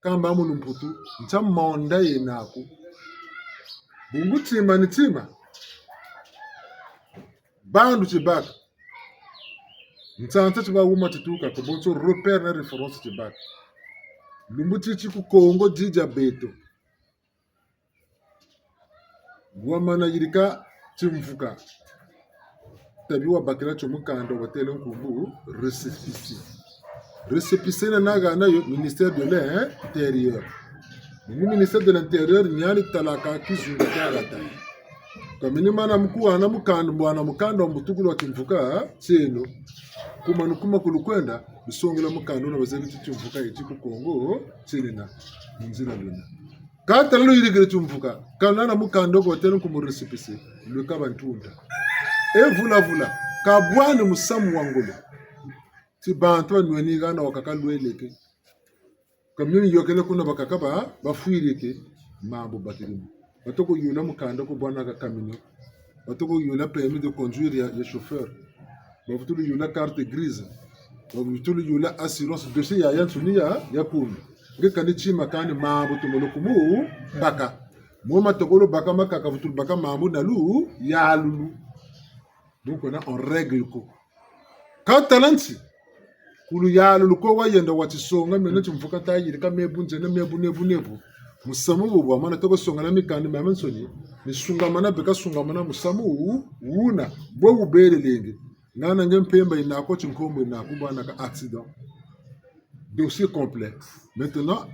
kamba mu mputu ntamonda yenako bungu tima ni tima bandu chibaka ntanta chiba wuma tituka ko bonso repère na référence chibaka lumbu chichi ku Kongo dija beto wamana yirika chimfuka tabi wa bakira chomukando watele nkumbu récépissé na naga na yo ministère de l'intérieur mu ministère de l'intérieur nyali talaka kizunguka gata kamini mana mkuu ana mukando bwana mukando mbutukulu wakimfuka seno kumanukuma kulukwenda bisongela mukando na bazeli chimfuka yichi ku Kongo chelena munzira luna kata lalo yirigire chimfuka kana na mukando ko watele nkumu récépissé le kabantunda vula kabwane musamu wangolo ti bantu anweni gana wakakalweleke kamyuni yokele kuna bakakaba bafuireke mambo bakirimu batoko yula mukanda ko bwana ka kamino batoko yula permis de conduire ya chauffeur batoko yula carte grise batoko yula assurance dossier ya yansuni ya kumi ngekani chima kani mambo tumolokumu baka moma tokolo baka makaka batoko baka mambo nalu ya lulu. Donc on règle ko ka talanti kulu ya lulu ko wayenda watisonga mena chumfuka tayiri ka mebunje na mebunebu musamu bwa mana toko songa na mikandi mamansoni ni sunga mana beka sunga mana musamu una bo ubere lenge nana ngempemba inako chinkombo inako bana ka accident dossier complet maintenant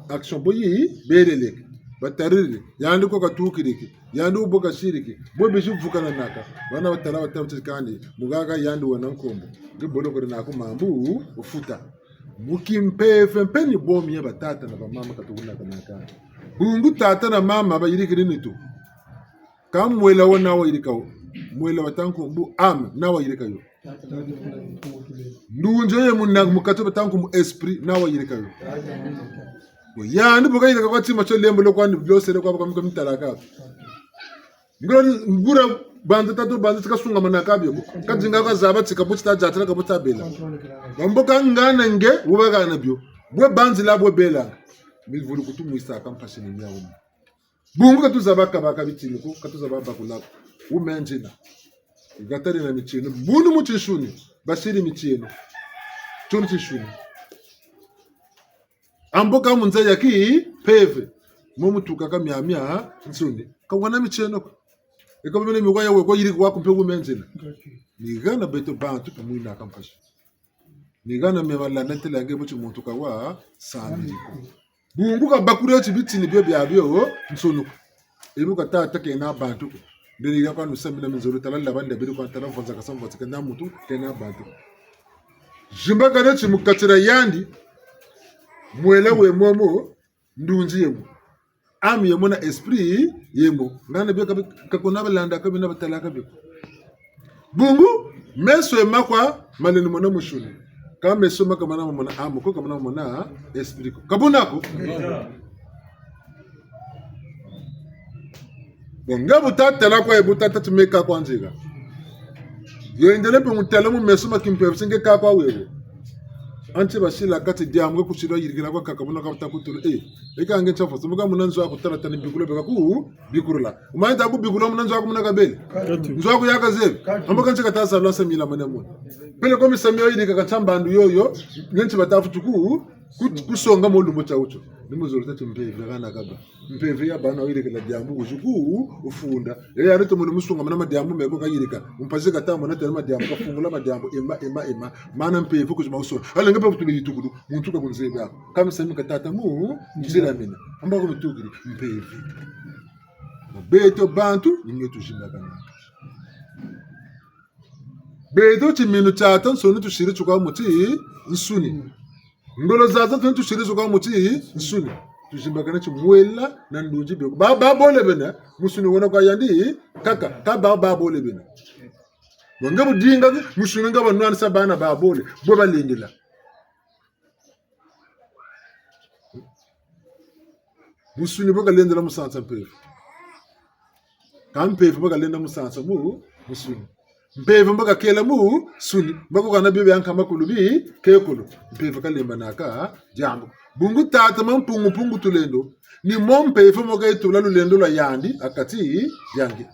action boyi bere lenge batariri yandi ko katukiriki yandi uboka shiriki bo bishi vukana naka bana batala batabtikani mugaga yandi wanankombo ngibolo ko nako mambu ufuta mukimpefe mpeni bomi ya batata na bamama katuguna kanaka bungu tata na mama bayirikiri nitu kamwela wona wa yirikawo mwela batanko mbu am na wa yirikayo ndunje ye munang mukato batanko mu esprit na wa yirikayo yandi boka yirika kwa tima cho lembo lokwandi blosele kwa baka mtalaka ngura banza tatu banza tikasunga manakabyo kadzinga kazaba tikabuta jatira kabuta bela bamboka ngana nge ubagana byo bwe banzi labo bela milvulu kutumu isa kampashini nyawo bungu katuzabaka bakabitini ko katuzababa kulako umenjina gatari na michino bunu muchishuni bashiri michino choni chishuni amboka munza yaki peve momutuka kamyamya nsuni kawana michino ekabene migwa yawe ko yiri kwa kumpe umenjina nigana beto bantu kamwina kampashi nigana mebala nantela nge muchi muntu kawa sami bungu ka bakure chibitini byo byabyo nsunu ibuka tata kena bantu ndiriga kwa nusamina mizoro talalla bande biri kwa tala fonza kasamva tikana mutu kena bantu jimbaga nechi mukatira yandi mwelewe momo ndunji yemu ami yemu na esprit yemu ngana byo kakona balanda kabina batalaka byo bungu meso emakwa maneno mona mushuni kama meso maka mana mona amu ko kama mona esprit ko kabunako bonga butata la kwa butata tumeka kwa njiga yendele pe mutalamu meso makimpe singe ka kwa wewe anti basila kati diamwe kuchiro yirgira kwa kakabuna ka kuturu eka nge chafa sumuga munanzo akutara tani bikulo beka ku bikurula umaita ku bikulo munanzo akumuna kabeli nzo aku yakazebi amboka nchika tasa lose mila manemu pele komi samyo yirika kachamba ndu yoyo ngenchi batafu tuku kusonga molumbo cha ucho nimuzoro tatu mpeve kana kaba mpeve ya bana yirika la diambu kujuku ufunda ya rito mu musunga mana madiambu meko kayirika umpazika tamu na tena madiambu kafungula madiambu ema mana mpeve kujuma uso ala ngapa kutuli yitukudu muntu ka kunzebe yako kama sami katata mu njira mina ambako mtukiri mpeve beto bantu ningetu shinda kana beto chiminu chata nsoni tushiri chukwa muti nsuni ngolo zaza tuntu shiri chukwa muti nsuni tujimbakana chimwela na ndunji beko ba bole bena musuni wona kwa yandi kaka ka ba bole bena wanga budinga musuni ngaba nwana sabana ba bole bo balindila musuni boka lendela musansa mpefu kampefu boka lenda musansa mu musuni mpeve mboka kela mu suni mbako kana bebe anka makulubi kekulu mpeve kalemba naka jango bungu tata mampungu tulendo ni mpeve moka itula lulendo la yandi akati yangi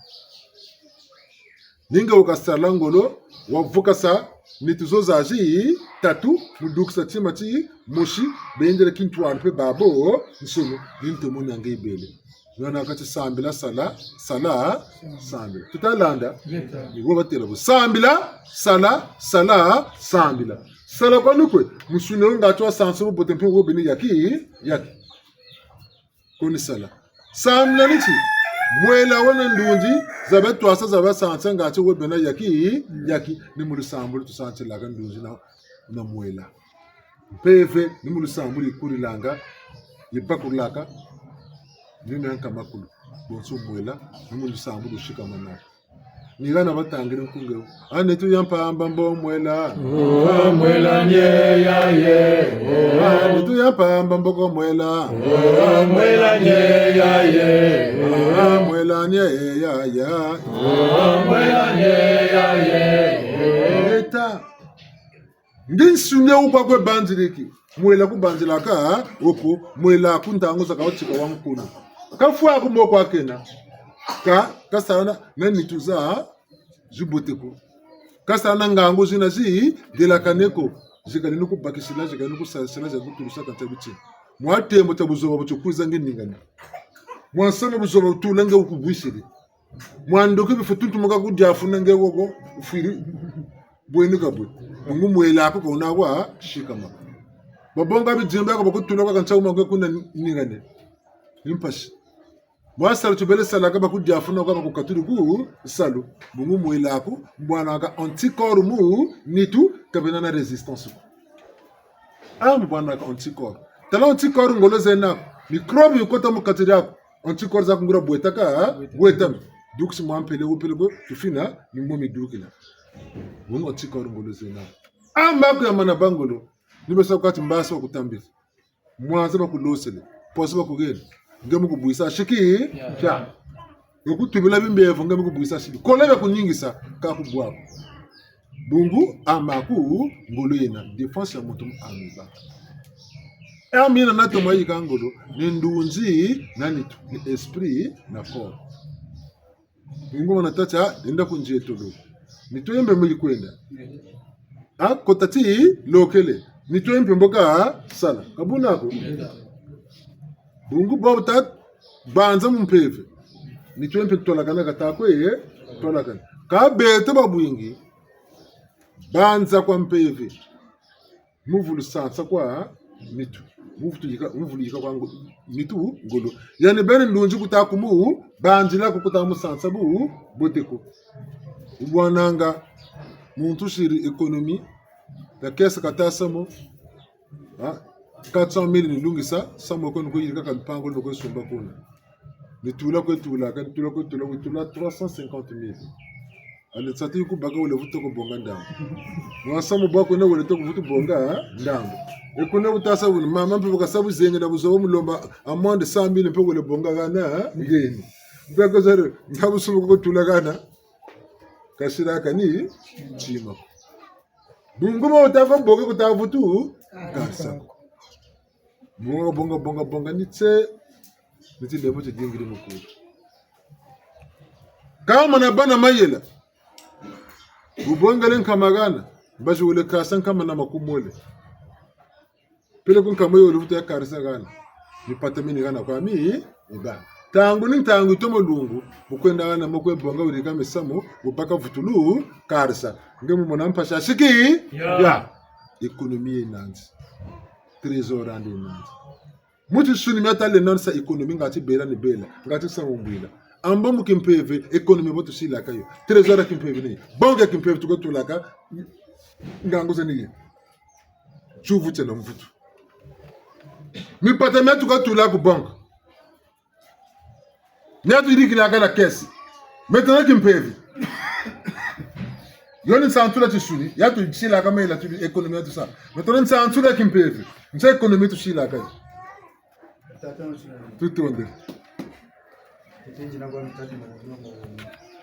ninga ukasala ngolo wavuka sa nituzo zaji tatu muduksa timati moshi bendere kintwar pe babo nsunu ninto munange ibele Yana kati sambila sala sambila. Tutalanda ni woba tela sambila sala sambila. Sala kwa nukwe musune nga twa sansu bo tempe wo bini yaki koni sala. Sambila niti mwela wana ndunji zabe twasa zabe sansa nga twa wo bina yaki ni mulu sambulu tu sanse laga ndunji na mwela. Peve ni mulu sambulu ikurilanga libakulaka nina kamakulu bonso mwela numu sambu dushika manaka nigana batangire nkungeo anetu yampa mbambo mwela mwela nye ya ye anetu yampa mbambo ko mwela mwela nye ya ye mwela nye ya mwela nye ya ye eta ndinsunye ukwa bandiriki mwela kubanzilaka oko mwela kuntango zakawachika wamkuna kafua kumoko akena kasana nani tuza juboteko kasana ngango zina zi de la kaneko zikalinu kubakisila zikalinu kusasila zakuturusa katabichi mwatembo tabuzoba buchukuza ngeningana mwansana buzoba tulanga ukubwishiri mwandoke bifutuntu muka kudyafu nge woko ufiri bwenuka bwe mungu mwela ako kona kwa shikama babonga bijimba ko bakutuna kwa kancha umangwe kuna ningane impashi mwasala tubele sala ka bakudyafu kwa bakukaturu ku salu mungu mwela ako bwana ka anticorps mu nitu kabena na resistance bwana ka anticorps tala anticorps ngolo zena microbe yukota mukatiri yako anticorps za kungura bwetaka bwetam duksi mwampele upele bo tufina ni momi dukina mungu anticorps ngolo zena ko ya mana bangolo nimesa kati mbasa wakutambisa mwanza bakulosele posa bakugeni ngemu kubuisa shiki kya yokutubila bimbevu ngemu kubuisa shiki kolebe kunyingisa ka kubwa bungu amaku ngolena defense ya mutum amiba amina nato mwayi kangolo ni ndunzi nanitu ni esprit na corps bungu wanatacha enda kunjetolo nitoyembe mwili kwenda kotati lokele nitoyembe mboka sala kabunako bungu bobta banza mumpeve nitoyembe tolakana katakwe tolakana ka bete babwingi banza kwa mpeve muvulu sansa kwa nitu muvulu yika kwa nitu ngolo yani bene ndunji kutakumu banjila kukutamu sansa bu boteko ubwananga muntu shiri ekonomi la kesa katasamo 400,000 ni lungisa samo ko nuko yirika kampango nuko sumba kuna nitula ko tula 350,000 ale tsati ku baka wole vuto ko bonga ndambo mwasamo bako na wole to ko vuto bonga ndambo ekuna utasa wuni mama mpe bakasabu zenga na buzo mulomba amende 100,000 mpe wole bonga kana ngeni ndako zero ndabusubu ko tula kana kashira kani chima bungumo utava boga kutavutu kasa bonga nitse lemo te dingiri mukuru kama na bana mayela ubongalen kamagana baje wole kasan kama na makumole pele kun kama yolo vutu ya karisa gana nipatamini gana kwa mi eba tangu tomo lungu bukwenda gana mokwe bonga urika mesamo bupaka vutulu karisa ngemu mona mpasha shiki ya ekonomi enanzi trésor ande enanzi mutu suni meta le non sa ekonomi ngati bela ni bela ngati sa umbila amba mukimpeve ekonomi botu sila kayo trésor kimpeve ni bonga kimpeve tuko tulaka ngango zeni chuvu tena mvutu mi patamia tuko tulaka bonga nyatu iriki la kana kesi maintenant kimpeve yoni santula tisuni yatu sila kama ila tu ekonomi tu sa maintenant santula kimpeve nse ekonomi tu sila kayo tutonde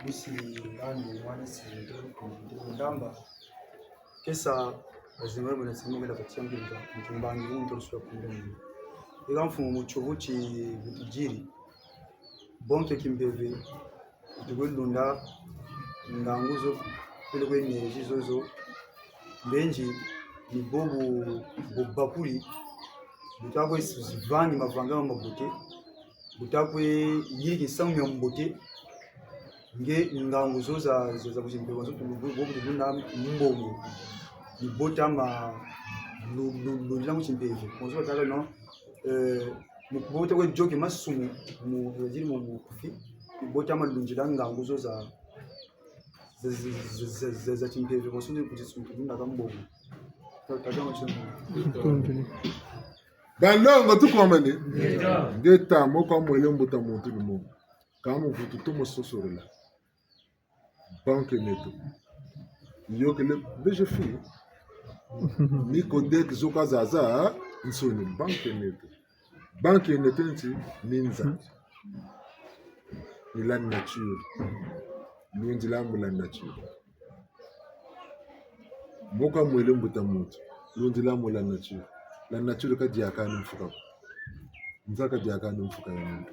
bisi ando mwana si ndamba kesa azimwe mwana simu ngenda katia mbinga mtumbangi ndo sura kunda mimi ila mfumo muchovuchi butijiri bonke kimbeve tugulunda nganguzo kule kwenye jizozo benji ni bobu bobapuri butakwe sivangi mavanga mabote butakwe yiki samu ya mbote nge nganguzo za kuzimbeva zo bobu tugunda mbongo ni botama lulila kuchimbeve konzo tala no mukubota kwe joki masumu mu ziri mu kufi botama lunjira nganguzo za chimbeve konzo kujisumbuka kambongo Bandongo tukomane ngeta moko mwele mbuta muntu ni mo kama vutu to mososorela banque neto yokele beje fi ni kodek zoka zaza nsoni banque neto nti ninza ni la nature lundi la mbula nature moko mwele mbuta muntu lundi la mbula nature la nature ka diakani mfuka nzaka diakani mfuka ya muntu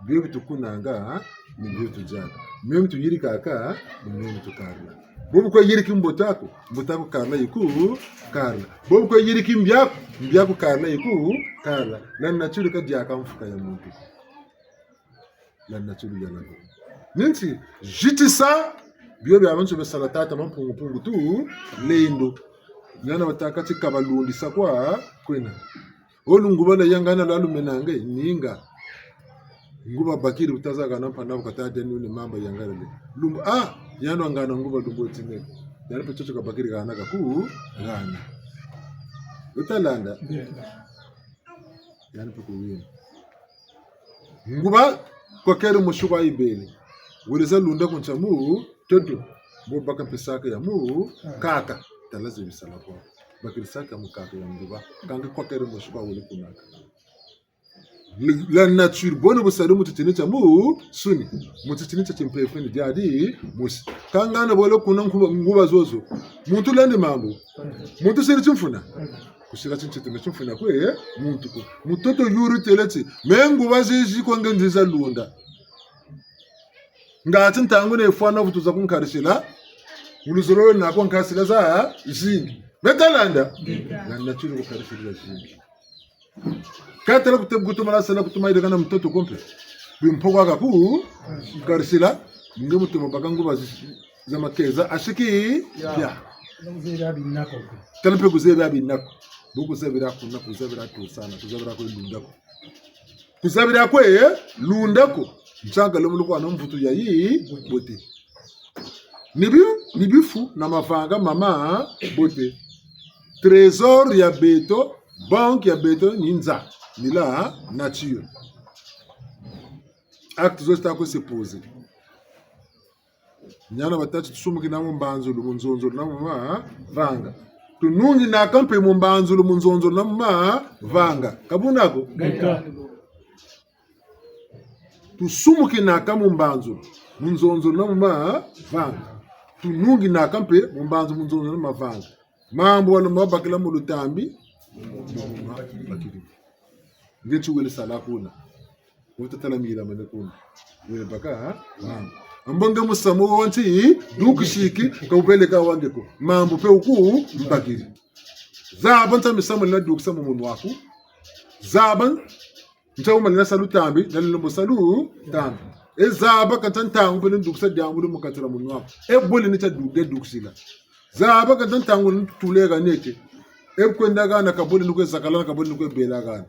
biyo bitukunanga ni biyo tujaka mwe mtu yiri kaka ni mwe mtu karla bobu ko yiri kimbotako mbotako karla yiku karla bobu ko yiri kimbyako karla yiku karla la nature ka diaka mfuka ya muntu la nature ya muntu ninti jitisa biyo bya abantu besalatata mampungu tu lendo nyana watakati kabalundi sakwa kwena olungubala yangana lalumenange ninga nguba bakiri utazaga nampa nabo katade ni mamba yangarele lumbu yano angana nguba lumbu tine yana pechocho kabakiri kana ku gana utalanda yana pekuwi nguba kokere mushuba ibele wuriza lunda kunchamu todo bo baka pesaka ya mu kaka talaze bisala kwa bakiri saka mukaka ya nguba kange kokere mushuba wuli kunaka la nature bonne busare mutitini chamu suni mutitini chimpefe ni jadi musi kangana bolo kuna nguba zozo muntu landi mambo muntu siri chimfuna kushira chinchitini chimfuna kwe muntu ko mutoto yuri teleti mengu bazizi konge ndiza lunda ngati ntangu ne fana vutuza kunkarishila uluzoro na konkasila za jingi betalanda la nature kukarishila jingi katela kutuma sana kutuma ile kana mtoto komple bimpoko akaku karisila nge mutuma bakangu za makeza ashiki ya talepe kuzebe binako buku zebira kuna kuzebira tu sana kuzebira ko lundako kuzebira ko lundako mchanga lomuluko anomvutu ya yi bote nibifu na mafanga mama bote trésor ya beto banque ya beto ninza ni la nature acte zosta ko se poser nyana batatu tusumuki na mbanzulu munzonzo na mama vanga tunungi na kampe mbanzulu munzonzo na mama vanga kabunako tusumuki na kamu mbanzulu munzonzo na mama vanga tunungi na kampe mbanzulu munzonzo na mama vanga mambo wana mabakila mulutambi bakiri ngechu wele sala kuna wotatala mila mane kuna wele baka ambanga musamo wanti dukushiki kaupeleka wangeko mambo pe uku mbakiri zaban ta misamo na dukusamo munhu wako zaban ntauma na salu tambi dalilo salu tambi ezaba katantangu pe ndukusa diamulu mukatira munhu wako ebole ni cha dukusila zaba katantangu tulega neke kwenda gana kabuli nukwe zakala kabuli nukwe bela gana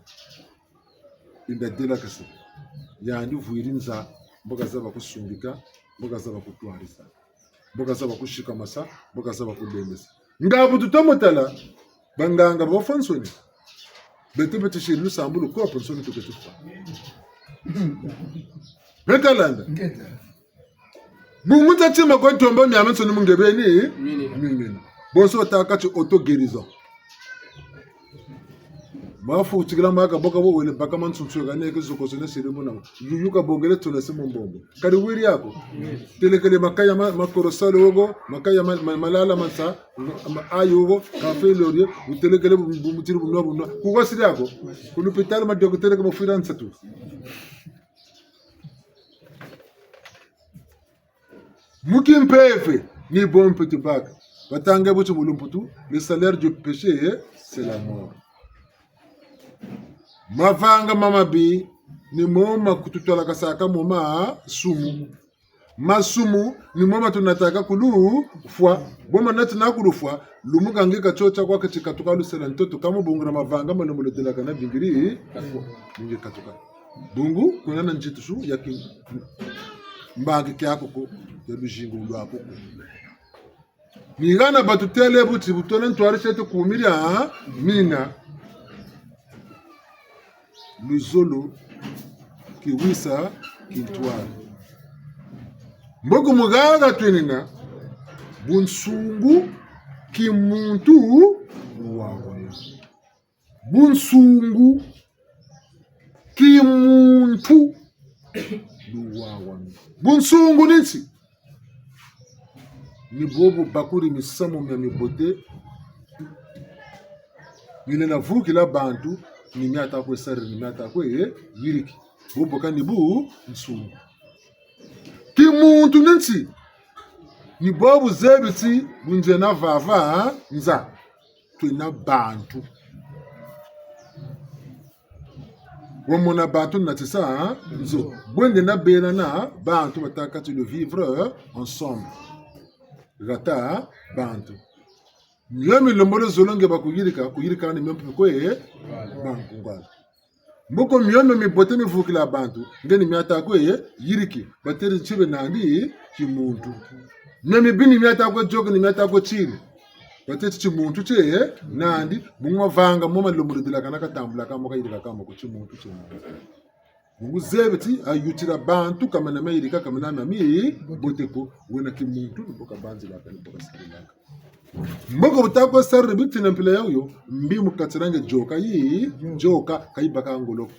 indadela kasi yani vuirinza mboga zaba kusumbika mboga zaba kutwarisa mboga zaba kushika masa mboga zaba kudendesa ngabu tutomotala banganga bofonsoni betu shiru sambulu ko ponsoni tuketufa betalanda bumuta chima kwa tombo nyamensoni mungebeni mini bonso takati auto guérison mafu chikila maka boka bo wele baka man sunsu ga ne ke zoko sene sirimu na yuka bongele tole se mbombo kari wiri yako telekele makaya makorosalo wogo makaya malala mansa ayugo kafe lorie utelekele bumutiru bunwa kuko siri yako kulupitala madokotele kama firansa tu mukim pefe ni bon petit bac batanga butu mulumputu le salaire du péché c'est la mort. Mavanga mama bi ni moma kututola kasaka moma sumu. Masumu ni moma tunataka kulu fwa. Boma nati na kulu fwa. Lumuka ngika chocha kwa katika tukalu sela ntoto kama bungu mavanga manomulo de la kana bingiri katwa. Bungi katuka. Bungu kuna na njitushu yaki mbangi kyako ko yabijingu lwako. Nigana batutele buti butona ntwarishe to kumiria mina. Luzolo kiwisa kintwara mbogo mugaga twenina bunsungu kimuntu wawana bunsungu kimuntu wawana bunsungu ninsi ni bobo bakuri misamo mya mibote nile na vuki la bantu ni miata kwe sari ni miata kwe yiriki bobo kanibu nsungu kimuntu ninsi ni bobo zebiti bunje na vava nza twina bantu wamona bantu natisa nzo bwende na bela na bantu bataka tu le vivre ensemble gata bantu Nyami lombolo zolonge bakuyirika ni myompi kwe bantu ngwala. Mboko myombe mibote mivukila bantu ngeni miata kwe yiriki bateri chibe nandi kimuntu. Nyami bini miata kwe joke ni miata kwe chiri. Bateri chimuntu che nandi bungwa vanga moma lombolo dila kanaka tambula kama yirika kama kuchimuntu che. Mungu zebeti ayutira bantu kama na yirika kama na mi boteko wena kimuntu mboka banzi laka mboka sikilaka. Mboko butako sarre biti na mpila yao mbi mukatsirange joka yi joka kaibaka ngolo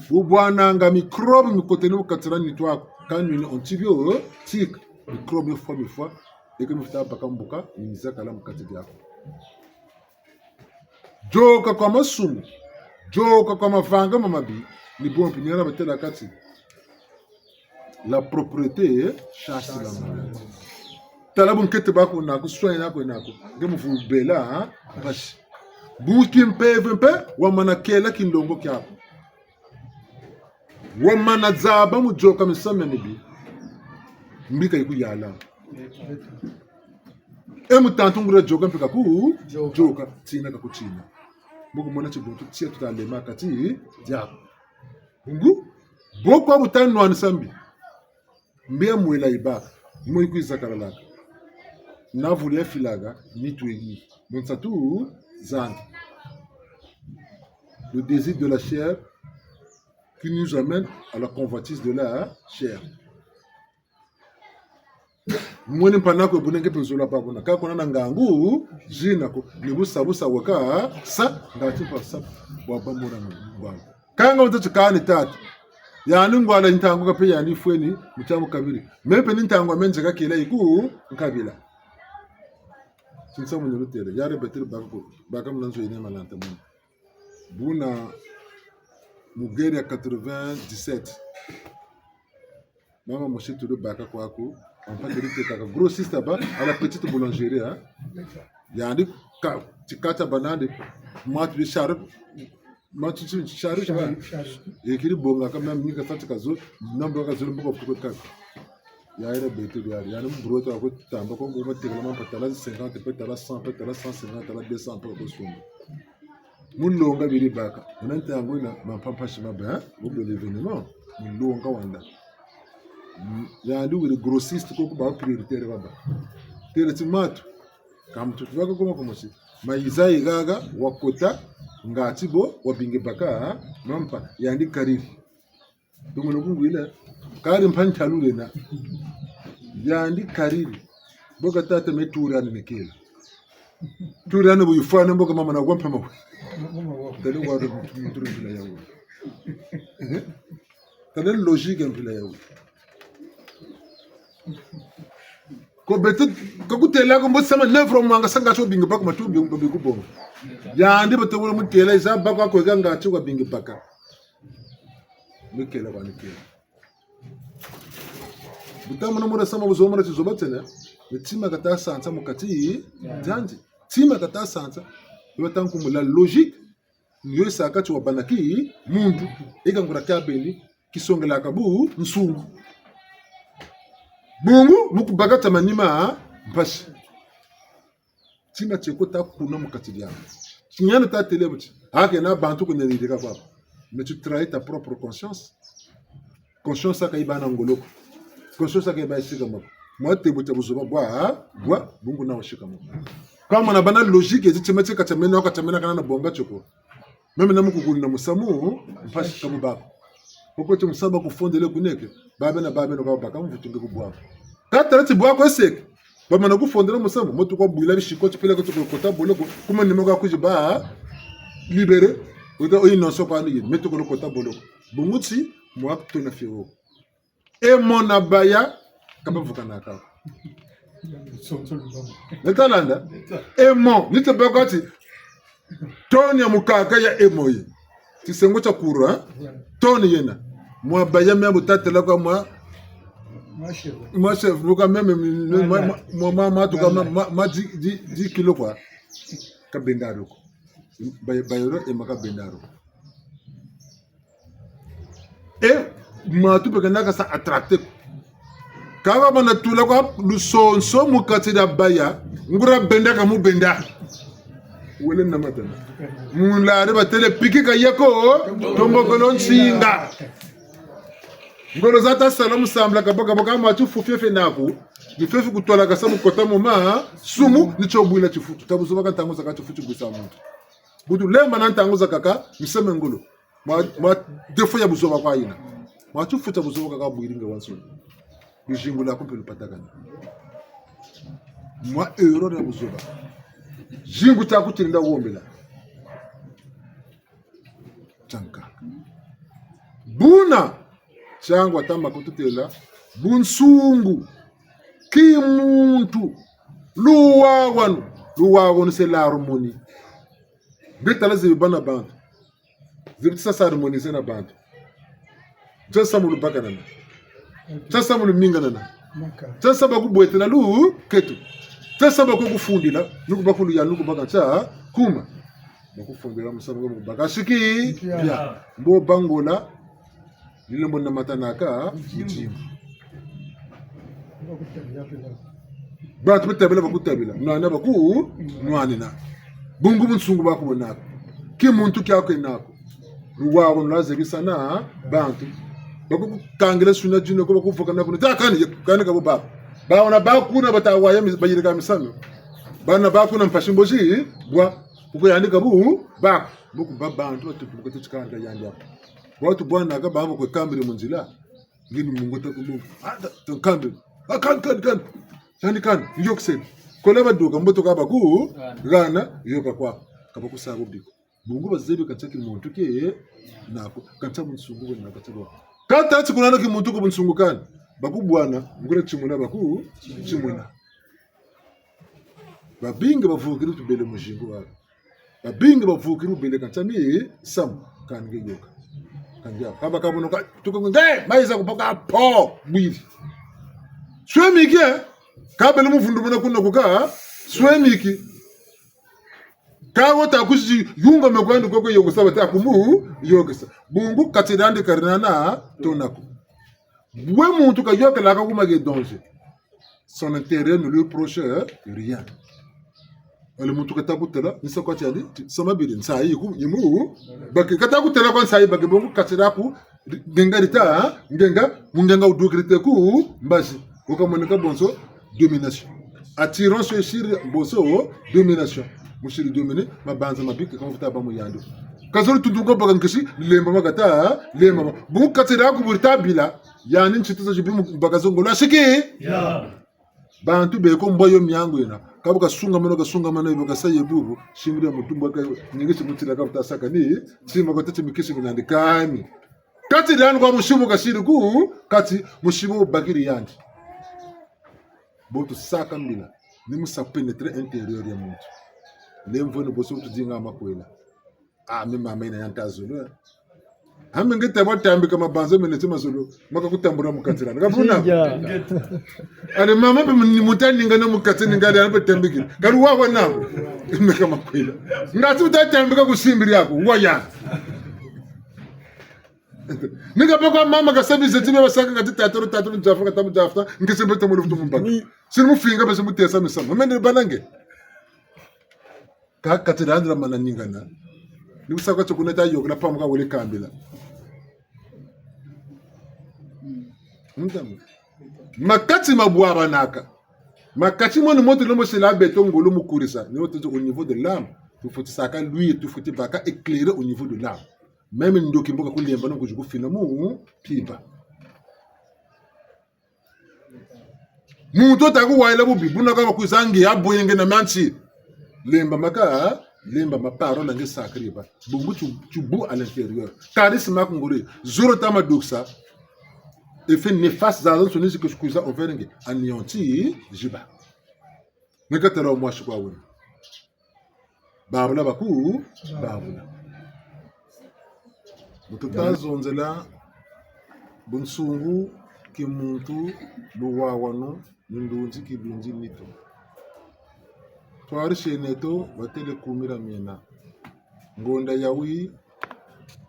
bubwana nga mikrobe mikoteni mukatsirani twako kanyu antibiotique mikrobe fois et que mufta baka mboka nimizaka la mukati yako joka kama sumu joka kama vanga mamabi ni bon pinyana batela kati la propriété chasse la maladie. Talabu nkete bako nako soin nako nako ngemu vubela bashi buki mpe wamana kela kindongo kyako wamana zaba mujoka misame nibi mbika ikuyala tantu ngura joka mpika ku joka tina kakuchina buku mwana chibutu tia tutalema kati jako ngu boko abutanu ansambi mbia mwela ibaka mwe kuizakala laka na voulu filaga mitouegi monsatu zand le désir de la chair qui nous amène à la convoitise de la chair mwene panako bunenge pezola babona ka kona ngangu jina ko nibusabusa waka sa ngati pa sa wabamura ngwala kanga mutatu kani tatu yani ngwala ntango kape yani fweni mutamu kabiri mepe ntango amenje kakela iku nkabila sinsa mu nyurutere yare betir baka mlanzo ine malanta mun buna mugeri ya 97 mama moshitu do baka kwako on peut dire que kaka grossiste ba à la petite boulangerie hein yani ka tikata banande matu de charre matu charre ekiri bonga kama mimi kasata kazo nambo kazo mbo ko kaka yaira betir yani mbroto ako tamba ko ngoma tegala patala 50 patala 100 patala 150 patala 200 pour ko sumba mulonga biri baka nanta ngona mampampa shima ba au de l'événement mulonga wanda yani wili grossiste ko ba prioritaire baba tere timatu kam tutu wako koma komosi maizai gaga wakota ngatibo wabinge baka mampa yandi kariri tungono kungwila kari mpantalule na yandi kariri boga tata metura ni nekela turana buyufana mboga mama na gwampa mawe tele waro muturu bila yawo tele logique bila yawo ko betu ko kutela ko mbosama nevro mwanga sanga cho bingi baka matumbi mbabi kubonga ya ndi betu wala mutela isa baka ko ganga cho bingi baka mikela bani kela butamu na mura sama buzoma na chizobatena tima kata sansa mukati janji tima kata sansa yotanku mula logique niyo sakati wa banaki mundu ikangura kabeni kisongela kabu nsungu bungu mukubaka tamanima mpashi tima chekota kuna mukati diana kinyana ta telebuti hake na bantu kunyalirika papa mais tu trahis ta propre conscience akaibana ngoloko conscience akaiba isika mako moi te buta buzoba bwa bungu na washika mako kama na bana logique ezichemetse katamena kana na bonga choko meme na mukugulu na musamu mpashi kabu bako poko te musaba kufondele kuneke babe no baka mvutunge kubwa kata rati bwa ko sek bama na kufondele musamu moto ko bwila bishiko tpile ko kota boloko kuma nimo ka kuji ba libéré oda o innocent pa ni meto ko kota boloko bunguti mo to na firo e mona baya kaba vukana ka Netalanda emo nite bagati Tonya mukaka ya emoye tisengo cha kura toni yena mwa bayame abutatela kwa mwa chef luka meme mwa tuka ma 10 kilo kwa kabendaro bayoro emaka bendaro ma tu pekana sa attracte kawa bana tula kwa lusonso mukati da baya ngura benda kamu benda wele na matana mula reba tele piki ka yako tombo kolon singa ngolo zata salamu sambla kabaka baka ma tu fufefe nako ni fefe kutola ka sabu kota moma sumu ni chobwila chifutu tabuzo baka tango zaka chifutu gusa muntu budu lemba na tango zakaka miseme ngolo ma defo ya buzo bakwa ina ma tu futa buzo baka bwiringa wanso bijingula ko pelu patakana moi euro na buzo baka jingu ta kutinda wombela chanka buna changu atamba kututela bunsungu kimuntu luwawanu se la harmonie betala zibana bantu zibitsa sa harmonie se na bantu jasa mulu bakanana jasa mulu minganana jasa bakubwetela lu ketu Tesa bako kufundila nuku bakulu ya nuku bakacha kuma bakufundila musaba bakashiki ya mbo bangola lile mbona matanaka mjimba batu bitabila bakutabila nwana baku nwanina bungu munsungu bako bonako kimuntu kyako inako ruwawo nlazebisana bantu bako kangela suna jino ko bakuvuka nakuna takani kabo baba baona bakuna batawaya bayirika misano bana bakuna mpashimboji bwa uko yandika bu ba buku babantu batubuka tukanga yandi hapo watu bwana ka babo ko kambiri munzila ngini mungu takumu to kambiri kan yani kan yokse koleba doka mboto ka baku gana yoka kwa kaba kusabo biko mungu bazebi kataki muntu ke nako kanta munsungu na katako kata tsikunana ki muntu ko munsungu kan baku bwana ngure chimuna baku chimuna babinga bavukira tubele mujingo wa babinga bavukira ubele kantami sam kange yoka kange kaba kabuno ka tukunge maiza kupoka po bwiri swemiki kabele muvundu muna kunna kuka swemiki kawo ta kushi yunga mekwandi koko yogo sabata kumu yogesa bungu katirande karinana tonako bwe muntu ka yoka la ka kuma ge danger son intérêt ne lui proche rien le muntu ka takutela nisa kwa tiandi sama bidin sai ku yimu baki ka takutela kwa sai baki bungu katiraku ngengarita ngenga udukrite ku mbashi ukamoneka bonso domination attirant sur bonso domination mushiri dominer mabanza mabiki kama futa bamu yando kazoro tundugo bagankishi lemba magata lemba bungu katiraku burita bila yani nchituza jibimu bagazongo la shiki bantu beko mboyo myangu ina kabuka sunga mano iboka saye bubu shimri mutumba ka nyingishi mutila ka tasaka ni sima ko tete mikishi kunandikani kati dan kwa mushibu kashiri ku kati mushibu bagiri yanji botu saka mbila ni musa penetre intérieur ya muntu lemvo no boso tudinga makwela me mama ina yanta zulu hame ngete batambi kama banzo menete mazulu maka kutambura mukatira ngabuna ale mama be ni mutani ngana mukatini ngale anabe tambiki karu wawa nabo meka makwela ngati utatambika kusimbiri yako waya Nika pekwa mama kasabi zetibe basaka ngati tatoro njafuka tamu jafta ngesembe tamu lufutu mbaka sinu finga bese mutesa misama mende banange ka katirandra mananingana ni usaka chokuneta yokla pamuka wele kambila ndamu makati mabwaba naka makati moni moto lomo sela beton ngolo mukurisa ni oto au niveau de l'âme tu faut saka lui tu faut baka éclairer au niveau de l'âme même ndoki mboka kulemba no kujuku fina mu pipa muntu taku waila bubi bunaka bakuzangi aboyenge na manchi lemba maka lemba maparo na nge sakriba bungu chubu à l'intérieur charisme nguri zoro tama doksa effet néfaste dans son que je cousa overenge anéanti jiba nekatera mo shikwa wona babula baku babula mututazonzela bunsungu kimuntu luwawano nindunzi kibinji nito twari sheneto batele kumira mina ngonda yawi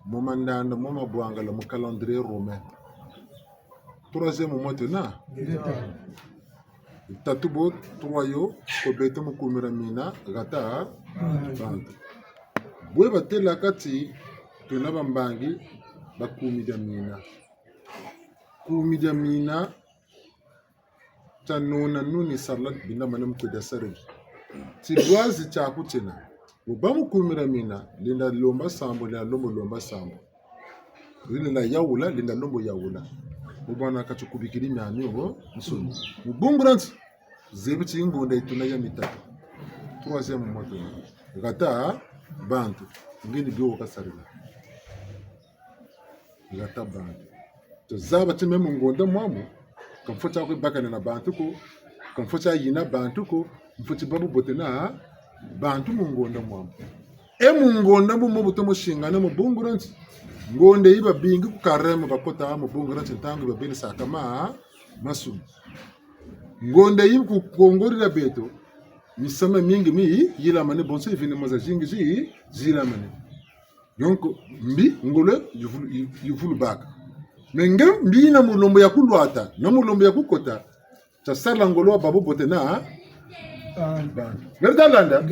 momandanda momabwanga la mu calendrier romain troisième maintenant tatubo troyo ko beta mu kumira mina gata bantu bwe batela kati tuna bambangi bakumida mina tanona nuni sarlat bina manam ko da sare tidwazi cha kutena ubamu kumira mina linda lomba sambo la lomba sambo linda yawula linda lombo yawula ubana kachukubikiri myanyugo nsoni ubungranti zebiti ngonda ituna ya mitatu troisième moto gata bantu ngini biwo kasarila gata bantu to zaba time mungonda mwamu kamfota ko bakana na bantu ko kamfota yina bantu ko mfuti babu botena bantu mungonda mwamu mungonda mu mubuto mushingana mu bunguranti ngonde iba bingi ku karema bakota mu bunguranti ntango babeli sakama masu ngonde yiku kongorira beto misama mingi mi yila mane bonso ifine moza jingi ji zila mane donc mbi ngolo yufulu baka mengem mbi na mulombo ya kulwata na mulombo ya kukota ta sala ngolo babu botena bantu nerdalanda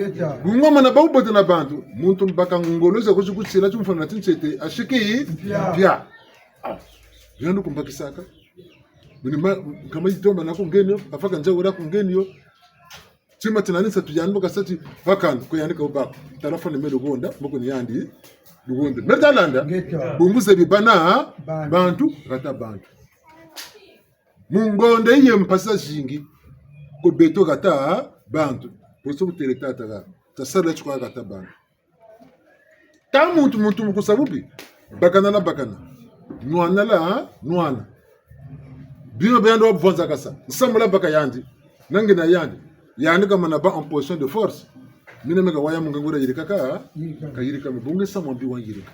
ngoma na babu botena bantu muntu mbaka ngolo za kuchikutsila chumfana tinchete ashiki pia yanu kumbakisaka minima kama itomba nako ngeni afaka njawura kungeni Chima tinanisa tujanbo kasati vakandu kuyandika ubako telefone me lugonda mboko ni yandi lugonda nerdalanda bumbuze bibana bantu gata bantu mungonde iye mpasa jingi ko beto gata bantu poso kuteletata ga tasala chukwa gata bantu ta muntu mukusabubi bakana nuana bino bendo obvonza kasa nsamula baka yandi nangi na yandi yani kama na ba en position de force mina mega waya mungangura yirika ka yirika mbunge samo bi wan yirika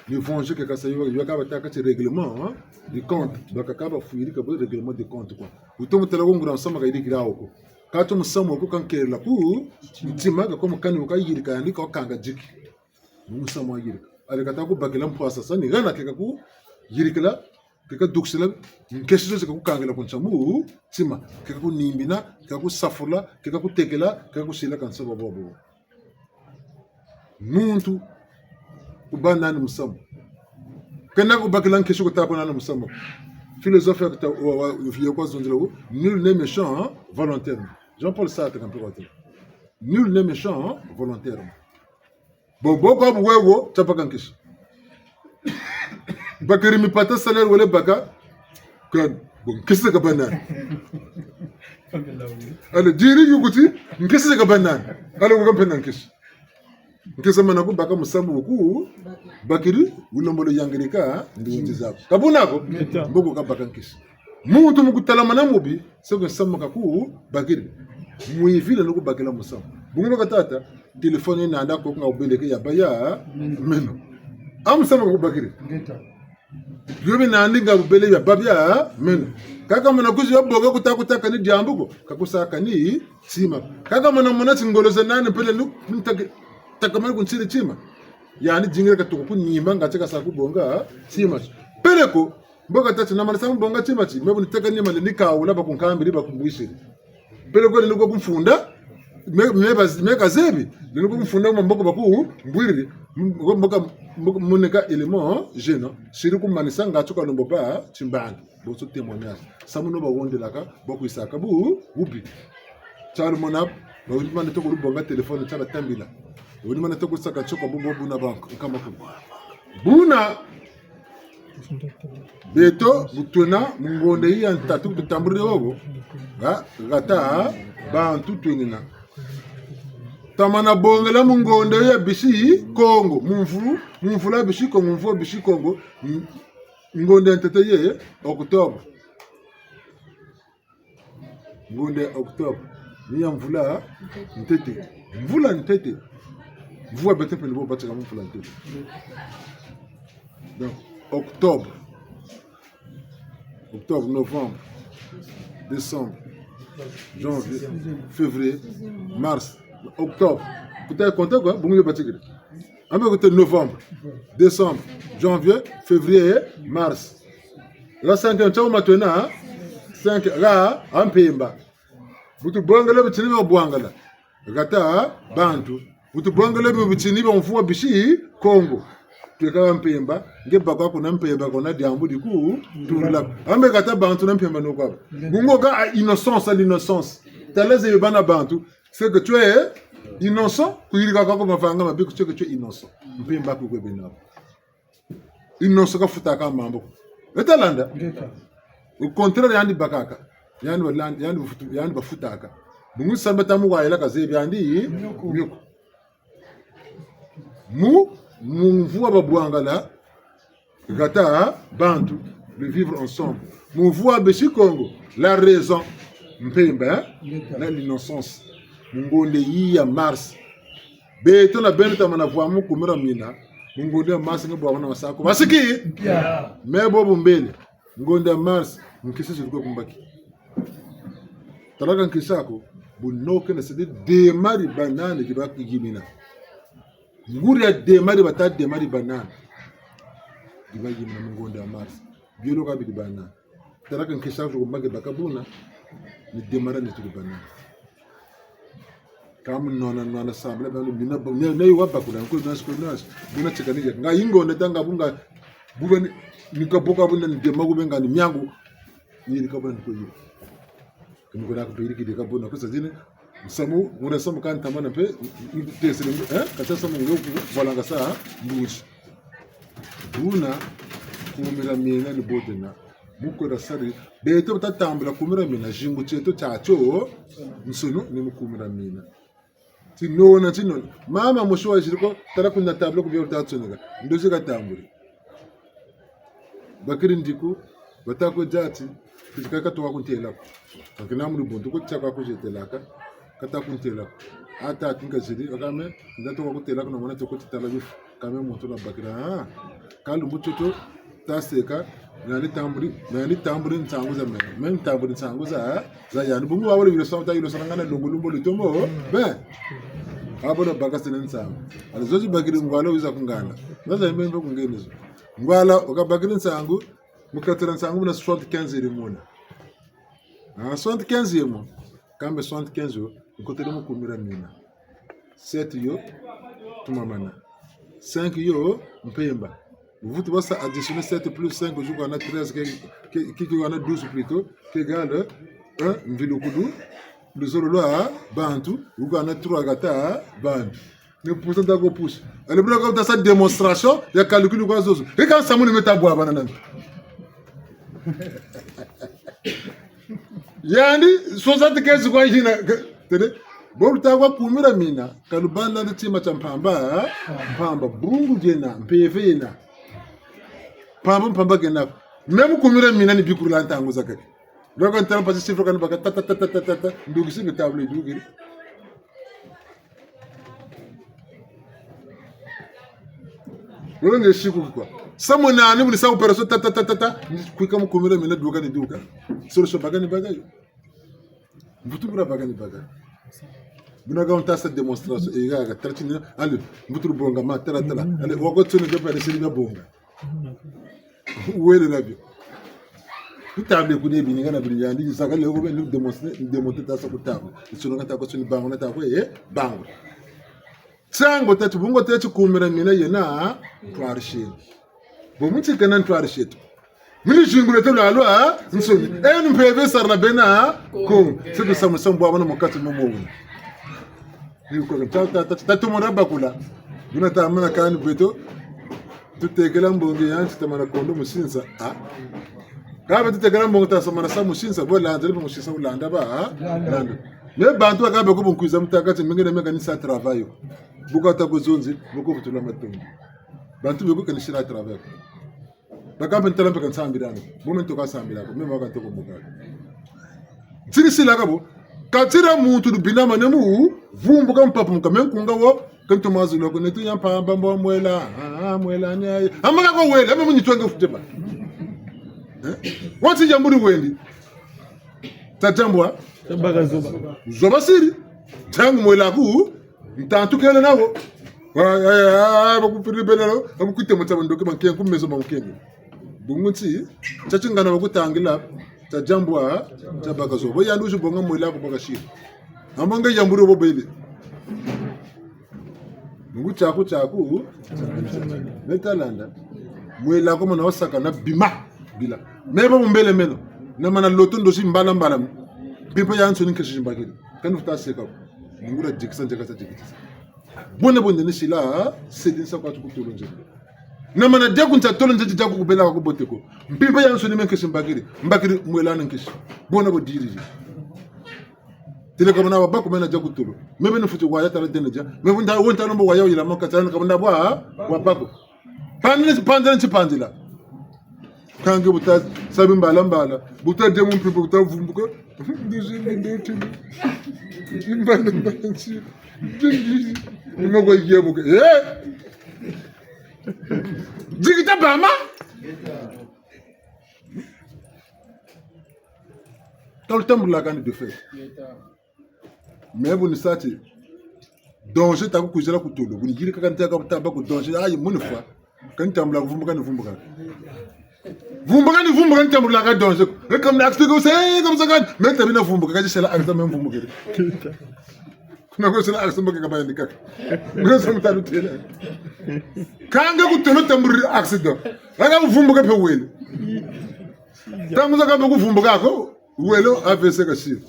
ni vonje ke kasa yo ka bataka ci règlement du compte baka ka ba fuirika bo règlement de compte quoi utomo tela ngura sama ka yirika ko ka to musamo ko kan kera ku tima ka comme kan ka yirika yani ko kanga jiki musamo yirika ale ka ta ko bakela mpoasa sani gana ke ka ku yirika la keka duksela nkeshizo zika kukangela konchamu tima keka ku nimbina keka ku safula keka ku tekela keka ku sila kansa bobo muntu ubana ni musamo kana ku bakela nkesho ko tapona na musamo philosophe ta yo kwa zonjelo nul n'est méchant volontairement Jean-Paul Sartre kan peut nul n'est méchant volontairement bobo ko wewo tapaka nkesho bakari mi pata salaire wala baka kan bon kisa ka bana ale jiri yukuti nkisi ka banan ale ko pena nkisi nkisa mana ko baka musambu ku bakiri ulombolo yangirika ndi zako kabunako mbogo ka baka nkisi muntu mukutala manamubi seko samuka ku bakiri muivile no ku bakela musambu bungo katata telefone na anda ko nga ubeleke ya baya meno amsamuka ku bakiri yobe na ndinga ubele ya babya meno kaka mwana kuzi yoboga kutaka ni diambuko kakusaka ni chima kaka mwana tingoloza nane pele nutake takamali kunchiri chima yani jingira katuku nyimba ngacheka sakubonga chima peleko mboga tatu na mwana samu bonga chima chi mebu nitaka ni mali nikaula bakunkambiri bakumbwishiri peleko ni nuko kumfunda meka zebi ni nuko kumfunda mboko baku mbwiriri mboka muneka element gênant siri kumanisa ngachuka nomboba chimbanga boso témoignage samuno ba wondelaka bokuisaka bu ubi chalo monap ba wimana to kubonga telefone chala tambila wimana to kusaka choka bu na bank kama ku buna beto butuna mungonde yi antatu bitambure ogo gata bantu twinina tamana bongela mungonde ya bishi Kongo mumfu la bishi Kongo mumfu bishi Kongo ngonde ntete ye Octobre ngonde Octobre ni ya mvula ntete mvua bete pe nibo batika mvula ntete donc Octobre Novembre Décembre Janvier Février Mars Octobre peut-être compter quoi bon batikire ambe côté Novembre Décembre Janvier Février Mars la 5 temps maintenant 5 la ampemba butu bongala bitini ba bwangala gata bantu butu bongala bitini ba mfuwa bishi Kongo tuka mpemba ngeba kwa kuna mpemba kona diambu diku turla ambe gata bantu na mpemba no kwa bungo ga innocence l'innocence taleze yobana bantu c'est que tu es innocent kuirika kako mafanga mabiku que tu es innocent mpemba ku kwebena innocent ka futaka mambo etalanda au contraire yandi bakaka yandi bafutaka bungu sambata mu waila kaze byandi myuko mumvua babwangala gata bantu de vivre ensemble mumvua beshi Congo la raison mpemba na l'innocence mungonde yi ya Mars beto na benta mana vua mu kumira mina mungonde ya Mars ngebo wana masako basiki mebo bumbele ngonde ya Mars nkisi zilikuwa kumbaki talaka nkisako bunoke na sede demari banane dibaki gimina nguri ya demari bata demari banane dibaki gimina ngonde ya Mars biolo ka bidi banane talaka nkisako kumbaki bakabuna ni demara ni tuku banane kamu nona sambla bano mina ne waba kula ko nas buna chekani nga ingonde tanga bunga bubeni nikaboka bunda ni demago benga ni myangu ni kabana ko yi ko da ko yiri de kabona ko sajine samu mura samu kan tamana pe tesere kata samu ngoku wala ngasa mbuji buna kumira mina ni bodena muko da sari beto tatambula kumira mina jingu cheto chacho nsono ni mukumira mina tinona mama mushwa jiriko tara kunna tablo ko biyo tatsonaga ndozi ka tambuli bakiri ndiku batako jati kika to wakuntela akina muri buntu ko chaka ko jetelaka kata kuntela ata kinga jiri akame ndato wakutela ko mona to ko titala bifu kame moto na bakira kalu mutoto taseka nani tamburi ntanguza men tamburi ntanguza za yani bungu wawole yilo sauta yilo sanangana longolumbo litombo be abona bakasene nsangu alizoji bakiri ngwalo wiza kungana ngaza imbe kungenizo ngwala ukabakiri nsangu mukatira nsangu na 75 rimuna 75 yemo kambe 75 yo nkotele mukumira mina 7 yo tumamana 5 yo mpemba vous tu vas ça additionner 7 plus 5 aujourd'hui on a 13 qui on a 12 plutôt qui égale 1 mvilukudu le zolo là bantu ou on a 3 gata bantu ne pousse ta go pousse elle bloque comme ça démonstration il y a calcul quoi zozo et quand ça me met à boire banana yani sosati kesi kwa hina tere bolu takwa kumira mina kalubanda na tima cha mpamba bungu jena mpeve na pamba gena memu kumira mina ni bikuru la ntango zakake dogo ntana pasi sifro kan baka ta ndugi singa table ndugi wala ne shiku kwa samo na ani buli sa operation ta kuika mu kumira mina duga ni duga solution bagani bagayo mbutu bura bagani bagayo buna ga onta sa demonstration e ga tartini ali mbutu bonga ma tala ali wago tsuni ga pare sini ga bonga wele nabyo table ku de bi ngana bi yandi saka le go be lu démontrer ta sa ku table tsuni ga ta ko tsuni bango na ta ko e bango sango tatu bungo tatu kumira mina yena twarishe bo muti kana twarishe mini jingule to lalo a nsoni en mpeve sarna bena ko sedo samusambo abana mokati momo yuko tatu moraba kula duna tamana kan beto tutekela mbonge yanti tamana kondo musinza a kaba tutekela mbonge ta samana sa musinza bo landa bo musinza ulanda ba landa me bantu akabe ko bunkuiza mutakati mengene mekani sa travail bukata ko zonzi boko butula matongo bantu beko kanishira travail bakamba ntalambe kan sambirana momento ka sambirana me maka to ko mukaka tsiri sila kabo katira muntu binama nemu vumbu kam papu kamen kunga wo kan to mazulo ko netu yampa bambo mwela nyaye amaka ko wele ame munyi twenge futeba wati jamburi wendi tajambwa Tabaga zoba siri tangu mwela ku ntantu kele nawo bakupiri belalo bakukite mutaba ndoke banke kumezo bankenge bunguti chachingana bakutangila tajambwa tabaga zoba yanduju bonga mwela ku bakashira amanga jamburi bo bele mungu chaku netalanda mwela ko mona osaka na bima bila meba mumbele meno na mana lotundo si mbala pipa yanso ni keshi mbagiri kanu futa seka ngura jikisa jikasa bonne ni sila sedin sa kwatu kutulunje na mana de kunta tolunje jaku kubela ko boteko pipa yanso ni men keshi mbagiri mwela nan keshi bona bo diriji tele ko na ba ko mena jaku tulu mebe no futu waya tala deneja mebe nda wonta no bo waya ila makka tan ko nda bwa wa bako pandela kange buta sabi mbala buta demu mpipo buta vumbuka mbala mmogo yebuka jigita bama toltem la kan de fait mais vous ne savez danger ta ko kuzela kutolo buni jiri kan ta ka ba ko danger ay mun fa kan tambla ko vumbuka vumbuka ntamula ka danger comme la acte c'est comme ça quand mais tabina vumbuka ka jela acte même vumbuka kuna ko sala acte mbaka ka bayani kaka ngro sam talu tele kanga ku tolo tamburi accident aga vumbuka pe wele tamuza ka ku vumbuka ko welo avc ka shiri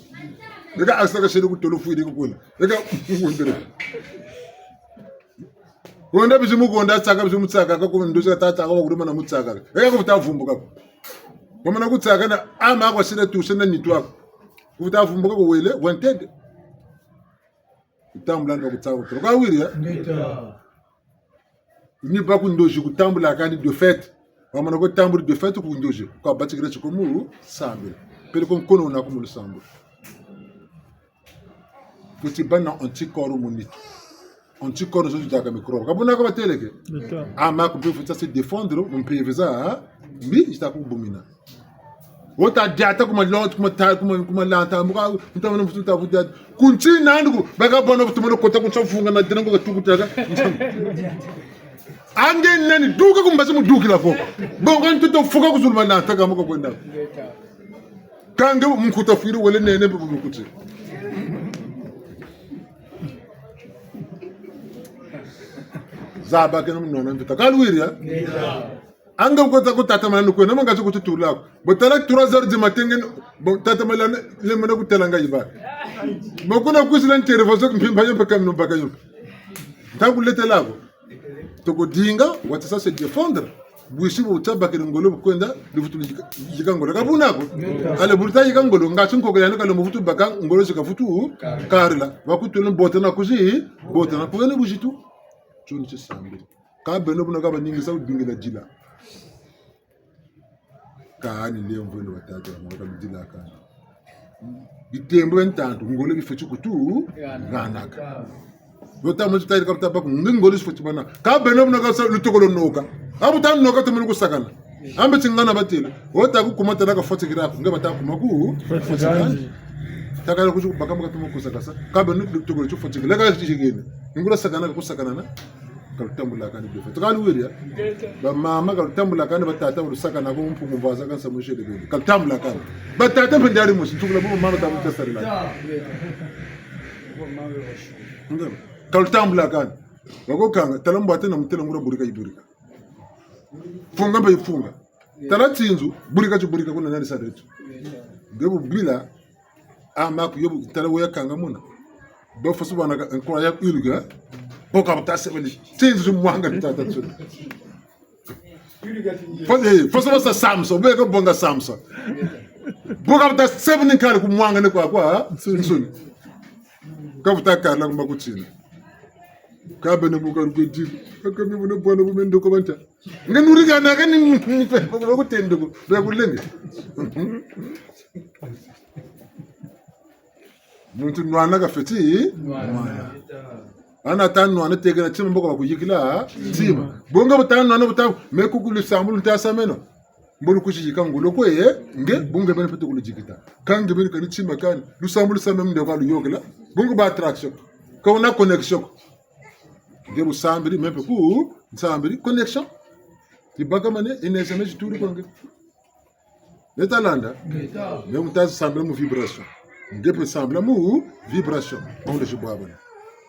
ega acte ka shiri ku tolo fuidi ko kula ega ngondere wanda bizimu gonda tsaka bizimu tsaka ka ko ndosa tata ka ku mana mutsaka ega ku tavumbuka ko bomana ku tsaka na ama kwa sina tu sina nitwa ku tavumbuka ko wele wanted tambula ndo ku tsaka ka wiri ya ni ba ku ndoji ku tambula ka de fait bomana ko tambula de fait ku ndoji ko batigre ko mu sambe pele ko kono na ko mu sambe kuti bana antikoro monito anticorps de jaka micro kabuna ko bateleke ama ko peut se défendre on peut faire mi está ko bomina wota diata kuma lot kuma lanta muka mtamana mfuta futa kunchi nandugo baga bono mtamana kota kuncha funga na dinango ka tukutaga ange nani duka kumbazi mu dukila foko bongo ntuto fuka kuzulma lanta ga muka kwenda kange mkuta firi wala nene bu mkuti zaba ke nono ntuta kalwiria anga ko ta ko tata mana ko nama ngaso ko tutula bo tala 3h du matin bo tata mala le mana ko telanga yiba bo ko na ko silan telefoso mpimba yo pakam no bakayo ta ko letela ko to ko dinga wata sa se défendre buishi butaba ngolo bukwenda lifutu jikangolo kabunako ale burta jikangolo ngachun ko yana kala mufutu baka ngolo zikafutu karila bakutulu botana kuji botana kuene bujitu chuni chisambi ka beno buna ka baningi sa udingila jila ka ni leo mvendo watatu na ka jila ka bitembo entanto ngolo bifutu kutu ganaka bota mo tayir kapta bak ngolo bifutu bana ka beno buna ka sa lutokolo noka abutan noka tumulu kusakana ambe tingana batile wota ku kumata na ka photograph ngaba ta kumaku photograph takala ku bakam ka tumu kusakasa ka beno lutokolo chu photograph la ka jigene ngula sakana ku sakana na ka tambula kan bi fa takala wiriya ba mama ka tambula kan batata uru sakana ko mpumu vaza kan sa mushe de ka tambula kan batata pendari musi tukula bu mama ta mutasari la ngam ka tambula kan wako kanga talamba tena mutela ngura burika iburika funga ba ifunga talatsinzu burika chuburika kuna nani saretu ngebo bila ama ku yobu talawoya kanga muna ba fasu bana ko ya iluga boka mutasebeli tsinzu mwanga tata tsu fasu basa samso be ko bonga samso boka mutasebeli kale ku mwanga ne kwa tsinzu ka butakala kuma kutsina ka bene buka rugedi ka mi bune bona bu mendo ko banta nganuri gana kan ni ko tendo ko be kulenge muntu nwana ka feti ana tan nwana tegena chima mboko ku yikila tima bonga butan nwana butan me ku kulu samulu ta sameno mbulu kushi kangulo ko ye nge bunga bene fetu kulu jikita kange bene kan chima kan lu samulu samem de ko lu yogla bunga ba attraction ko na connection ngebu sambiri mepe ku sambiri connection tibaga mane inesa meji turi konge netalanda me mutazi sambira mu vibration ngepe sambla mu vibration on de jibwabana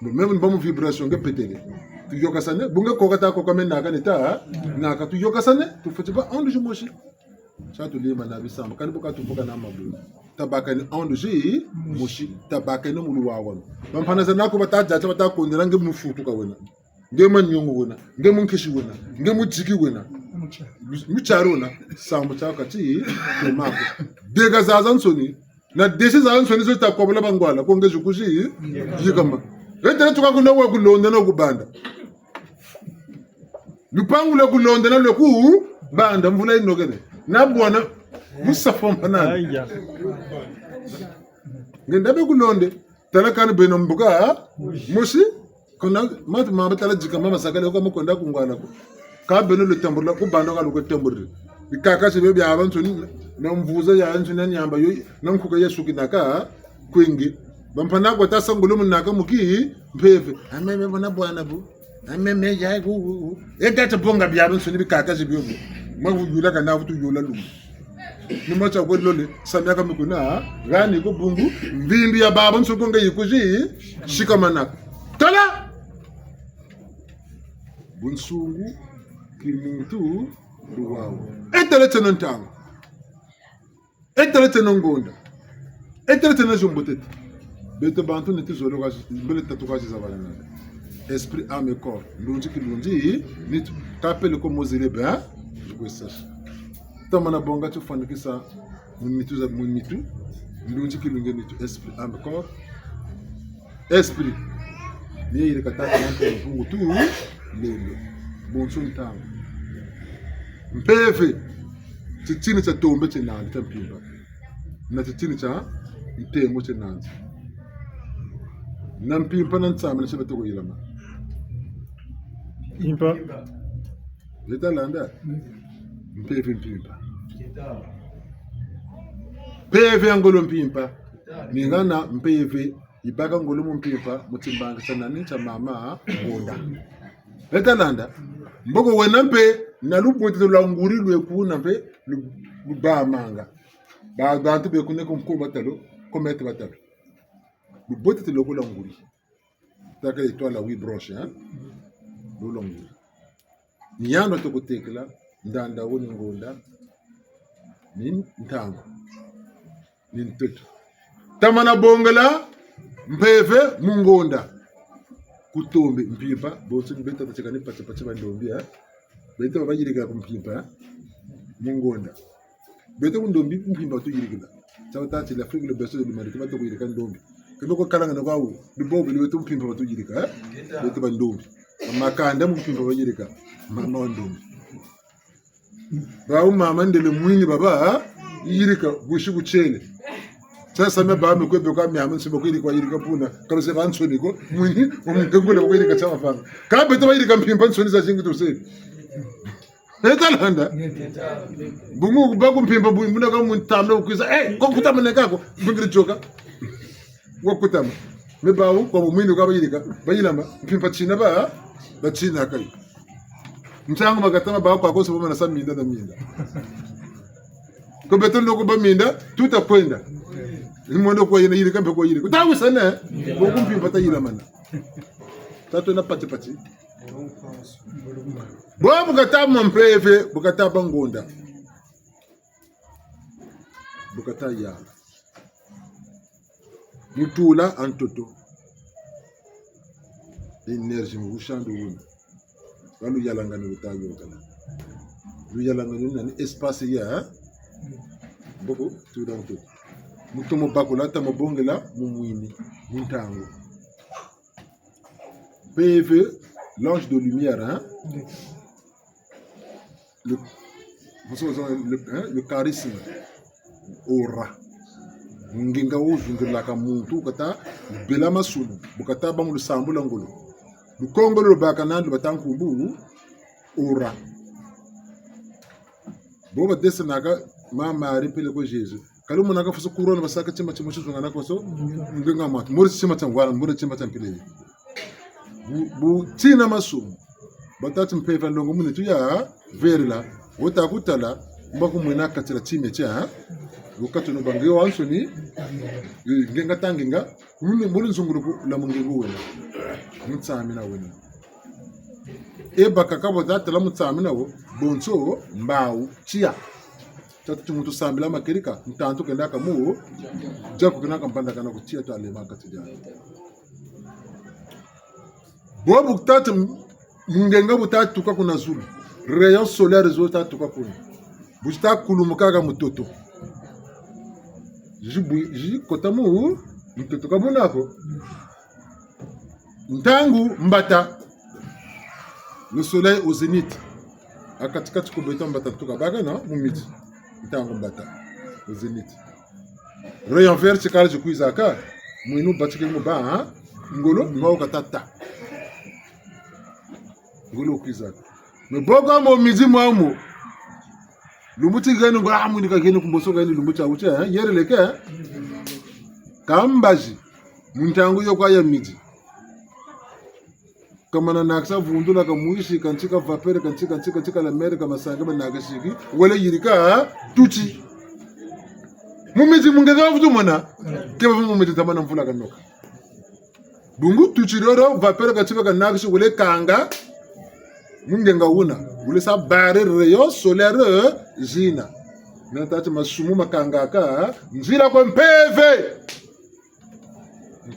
même ba mu vibration ngepetele tu yokasane bunga kokata ko kame naka neta naka tu yokasane tu fetiba on de jimoshi ça tu lima na bisamba kan buka tu buka na mabu tabaka ni on de ji moshi tabaka ni mulu wawon bampana zanako bataja bata ko ndira ngemu futu ka wena ngema nyongo wena ngemu nkishi wena ngemu jiki wena mucharo na sambu chaka ti mako dega zazan soni na desi zazan soni zo ta kobola bangwala ko ngeju kuji yikamba ete tuka kuna wa kulonda na kubanda lupangu le kulonda na le ku banda mvula inogene na bwana musafa mpanana ngenda be kulonde talakani beno mbuga mushi kona matu mama tala jika mama sakale ko mukonda kungwana ko ka beno le tambula ku banda ka luko tamburi bikaka se be bya abantu na mvuza ya antu na nyamba yo na nkuka yesu kinaka kwingi bampana ko tasangulu munaka muki mpeve ameme bona bwana bu ameme ya ku edata bonga bya abantu ni bikaka se byo magujula kana vutu yola lumu nimacha ko lole samyaka mikuna gani ko bungu mbimbi ya baba nsuko ngai kuji shikamana tala bunsungu kimuntu duwawo etelete nontango etelete nongonda etelete najumbotete bete bantu netizolo kwa bele tatukaji za balana esprit âme et corps ndunji kilunji nitu kapele ko mozele ba kwesasha tamana bonga tu fanikisa munitu za munitu ndunji kilunge nitu esprit âme et corps esprit ni ile kataka na mpungu tu lelo bonso ntango mpeve titini cha tombe chenandi cha mpimba na titini cha ntemo chenandi na mpimpa na ntsama na chebete ko ilama Impa. Letalanda mpeve mpimpa peve angolo mpimpa ningana mpeve ibaka ngolo mpimpa mutimbanga chanani cha mama bonda letalanda mboko wena mpe na lubonte la nguri lwekuna mpe lubamanga ba bantu be kuneko mkumba talo komete batalo lubonte lo kula nguri taka etoile wi broche hein lolongo niyano to kutekela ndanda woni ngonda nin ntango nin tetu tamana bongela mpeve mungonda kutombe mpimpa boso nibeta tachikani pacha bandombia bete babajirika kumpimpa mungonda bete kundombi kumpimpa tujirikila tawtati l'Afrique le berceau de l'humanité bato kuyirika ndombi kendo ko kalanga no bawu bibobo liwetu kumpimpa batujirika bete bandombi makanda mumpimpa bajirika mama ndombi bawu mama ndele mwini baba yirika gushi buchele sasa me ba me kwebe kwa mi amen sibo kwiri kwa yirika puna kalo se van soni ko mwini umngengule kwa yirika chama fanga ka beto ba yirika mpimpa soni za jingi to se etalanda bungu bagu mpimpa bu mbuna ka muntamna ukwiza ko kutama ne kako bungiri joka wo kutama me bawo kwa mwini kwa yirika bayilamba mpimpa china ba china kai mchango magatama ba kwa kosa boma na saminda na minda ko beto ndoko ba minda tutakwenda imondo kwa yina yiri kambe kwa yiri kutawu sana bokumpi pata yila mana tato na pati bo bukata mpeve bukata bangonda bukata ya mutula antoto energie mbushando wuni walu yalanga ni utayo kana lu yalanga ni nani espace ya boko tuda antoto mutomo bakola tamo bongela mumwini muntango PV l'ange de lumière hein le charisme aura nginga uzungila ka muntu kata bela masunu bukata bangu sambula ngolo lukongolo bakana batankumbu aura boba desenaka mama aripele ko Jesus kalau menangkap fasa kurang basaka cema cema susu ngana koso ngenga mat mori cema cema wala mori cema cema pile bu tina masum batati mpeva ndongo muni tu ya verla wota kutala mbaku mwena katira chime cha wakati no bangi wansoni ngenga tanginga muni nzunguru la mungengu wena mutsami na wena baka kabo data la mutsami na wo bonso mbau chia tatu mutu sambila makerika mtantu kenda kamu jako kana kampanda kana kutia to ale makati ja bobu tatu mungenga butatu kwa kuna zulu rayon solaire zo tatu kwa kuna busta kulumukaga mutoto ji kotamu mutoto kabunako ntangu mbata le soleil au zénith akatikati kubeta mbata tuka baga na mumiti ntango mbata au zénith rayon vert chikala chikuizaka mwinu batike muba ngolo ngao katata ngolo kuizaka meboga mo midi mwamu lumuti gani ngo amu nika gani kumboso gani lumuti awuche yere leke kambaji muntango yokwa ya midi kama na naksa vundula kamuishi kanchika vapere kanchika la mere kama sanga banagashiki wala yirika tuchi mumiji mungeza vutu mona keba mumiji tamana mvula kanoka bungu tuchi roro vapere kanchika kanagashi wala kanga mungenga una wala sa bare rayon solaire jina natati masumu makanga ka njira kwa mpeve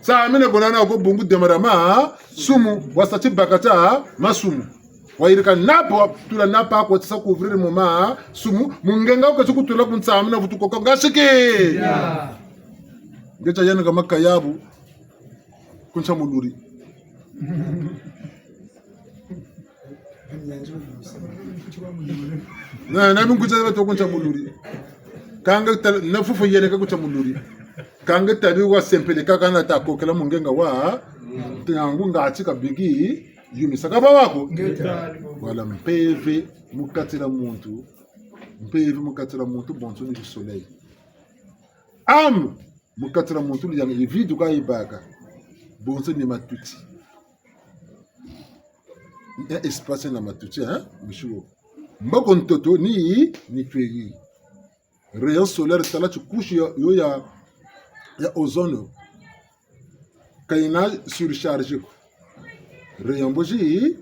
Samine bonana ko bungu demarama sumu wasati bakata masumu wairika napo tula napa ko tsaka couvrir moma sumu mungenga ko tsukutula kunsamina vutuko ko ngashike ngecha yana kama kayabu kuncha muluri na mungu tsaba to kuncha muluri kanga na fufu yene ka kuncha muluri kanga tabi wa sempele kaka na tako kala mungenga wa tangu ngachika bigi yumi sakaba wako wala mpeve mukatira muntu bonso ni soleil am mukatira muntu li yang evidu ka ibaka bonso ni matuti ya espace na matuti mishuo mbako ntoto ni twegi rayon solaire tala chukushi yo ya ozone kaina surcharge rayon boji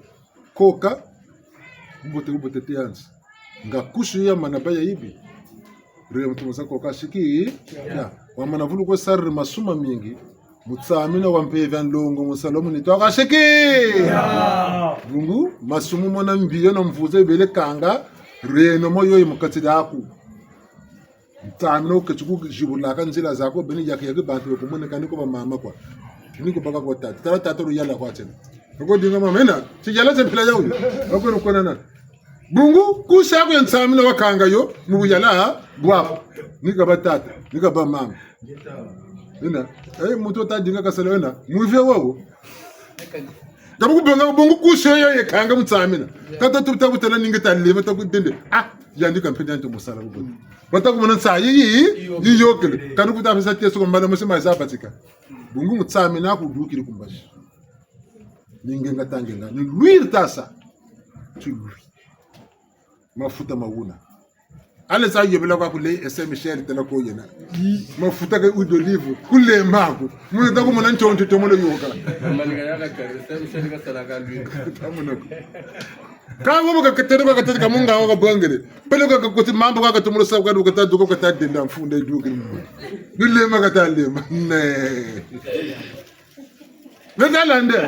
koka bote tianzi nga kushu ya manabaya hivi rayon tumasa koka shiki ya wa manavulu kwa sar masuma mingi mutsamina wa mpevya nlongo musalomu nitwaka sheki bungu masumu mona mbiyo na mvuze bele kanga reno moyo imukatsi daku mutsamina ukechuku jibulaka nzila zako beni yake bantu kumone kaniko ba mama kwa niko baka kwa tata ro yala kwa tena ngo dinga mama ena tijala tsempila yawo ngo kona na bungu kushaku yentsamina wa kanga yo mubuyala bwapo nika batata nika ba mama ina muto ta dinga kasala wena muve wawo tabu bonga bongo kushoyo ye kanga mutsamina tata tuta butana ninga talima ta kudende yandi kampenya nto musala bubu bata kumana tsayi yi yokele kanu kuta fisa teso kombana musema za patika bungu mutsamina ku dukiri kumbashi ninga ngatangenga ni luir tasa tu mafuta mauna ale sa yebela kwa kule ese Michel tela ko yena mafuta ka udolive kule mangu mun ta ko mun ntonto to mo yoka malika yaka kare ese Michel ka sala ka lui tamunako ka wo ka katete ka munga wa bangere pele ka ko ti mambo ka to mo sa ka ta duko ka ta denda mfunde duko ni le ma ka ta le ma ne ndalande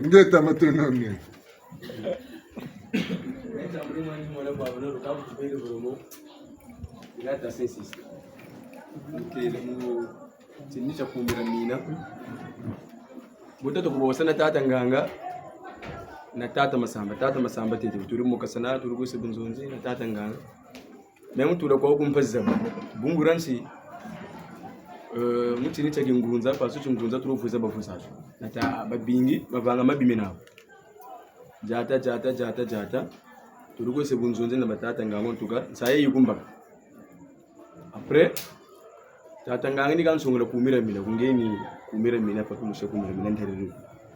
ngeta matuna ne Tinisha kumbira mina botato kubosana tata nganga na tata masamba tete turi mukasana turi guse bunzonzi na tata nganga memu tura kwa kumpaza bunguransi mutini chagi ngunza pasu chungunza turofuza bafusa na ta babingi mabanga mabime nabo jata turi guse bunzonzi na batata nganga ntuka saye yikumba après tata nganga ni kansongela kumira mina kungeni kumira mina pa kumusha kumira mina nterero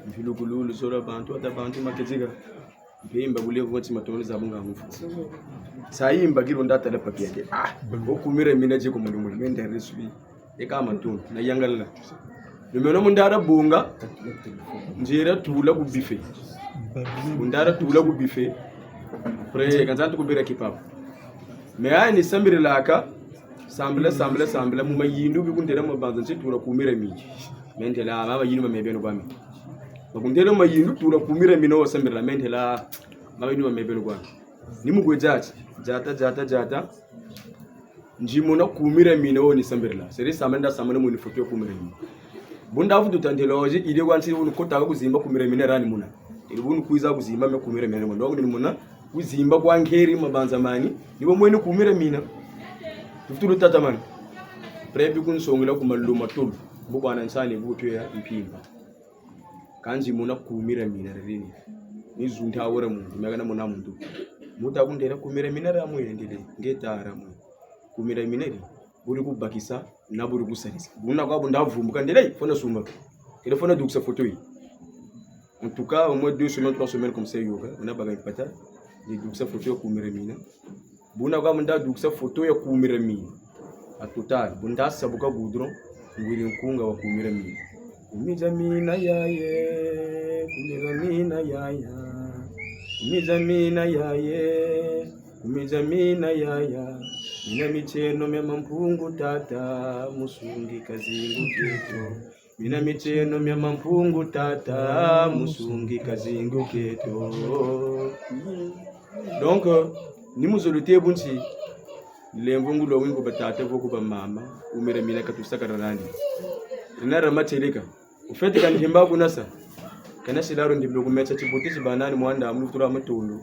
mfilukulu sora bantu atabantu makezika mpimba bulevu wati matoni za bunga mufu sayimba kiro ndata la papiende okumira mina je ko mulimu mendere subi ekama ntoni na yangalla nimeno mundara bunga njira tula ku bife mundara tula ku bife pre kanzantu kubira kipapa me ay ni sambire laka sambla mu mayindu bi kundera mabanza nsitura kumira miji mentela mama yinu mamebeno kwami bakundera mayindu tura kumira mino wasambira mentela mama yinu mamebeno kwami nimugwe jata njimona kumira mino ni sambira seri samenda samana mu ni foto kumira mino bunda afu tutandeloje ide kwansi unu kota kuzimba kumira mino rani muna ide bunu kuiza kuzimba me kumira mino ndo ni muna kuzimba kwa ngeri mabanza mani nibo mwene kumira mino Tuturu tata man. Prebi kun songela kumaluma tulu. Bubu anansani butu ya mpimba. Kanji muna kumira minara rini. Ni zunta awara mu. Megana muna mundu. Muta kundera kumira minara mu yendele. Ngeta aramu. Kumira minari. Buri kubakisa na buri kusalisa. Buna kwa bunda vumbuka ndele fona sumba. Ile fona duksa photo yi. En tout cas, au moins 2 semaines, 3 semaines comme ça yoga. On a bagay pata. Ni duksa photo ya kumira mina. Buna kwa munda duksa photo ya kumira mini a total bunda sabuka gudron ngwiri nkunga wa kumira mini kumija mina yaye kumira mina yaya kumija mina yaye kumija mina yaya mina micheno mema mpungu tata musungi kazingu keto mina micheno mema mpungu tata musungi kazingu keto donc ni muzolute bunchi lembungu lo wingu batata voko ba mama umira mina katusaka rani ina ramateleka ufeti kan himba kunasa kana silaro ndiblo kumecha chibuti banani mwanda amutura matulu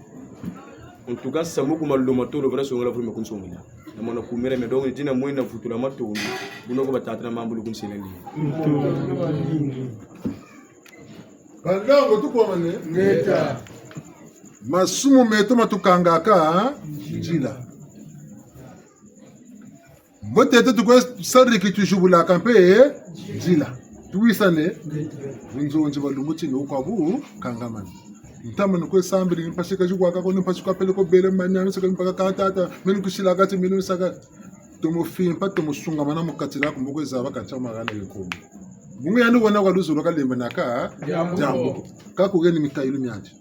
untuga samuku mallo matulu bara songola vuma kunsongila namona kumira medongo jina mwena vutura matulu bunoko batata na mambulu kunsilani Bandango tuko mane ngeta masumu meto matukangaka njila motete tukwe sariki tushubula kampe njila tuwisane nzonje balumuti lokwabu kangamani ntama nokwe sambiri mpashika jukwa kako mpashika pele ko bele manyana saka mpaka katata meni kushila kati meni saka tomofimpa tomusunga mana mukatira kumboko zaba kacha magana yokomo mungu yanu wana kwaluzo kalembe naka jambo kako geni mikailu myaje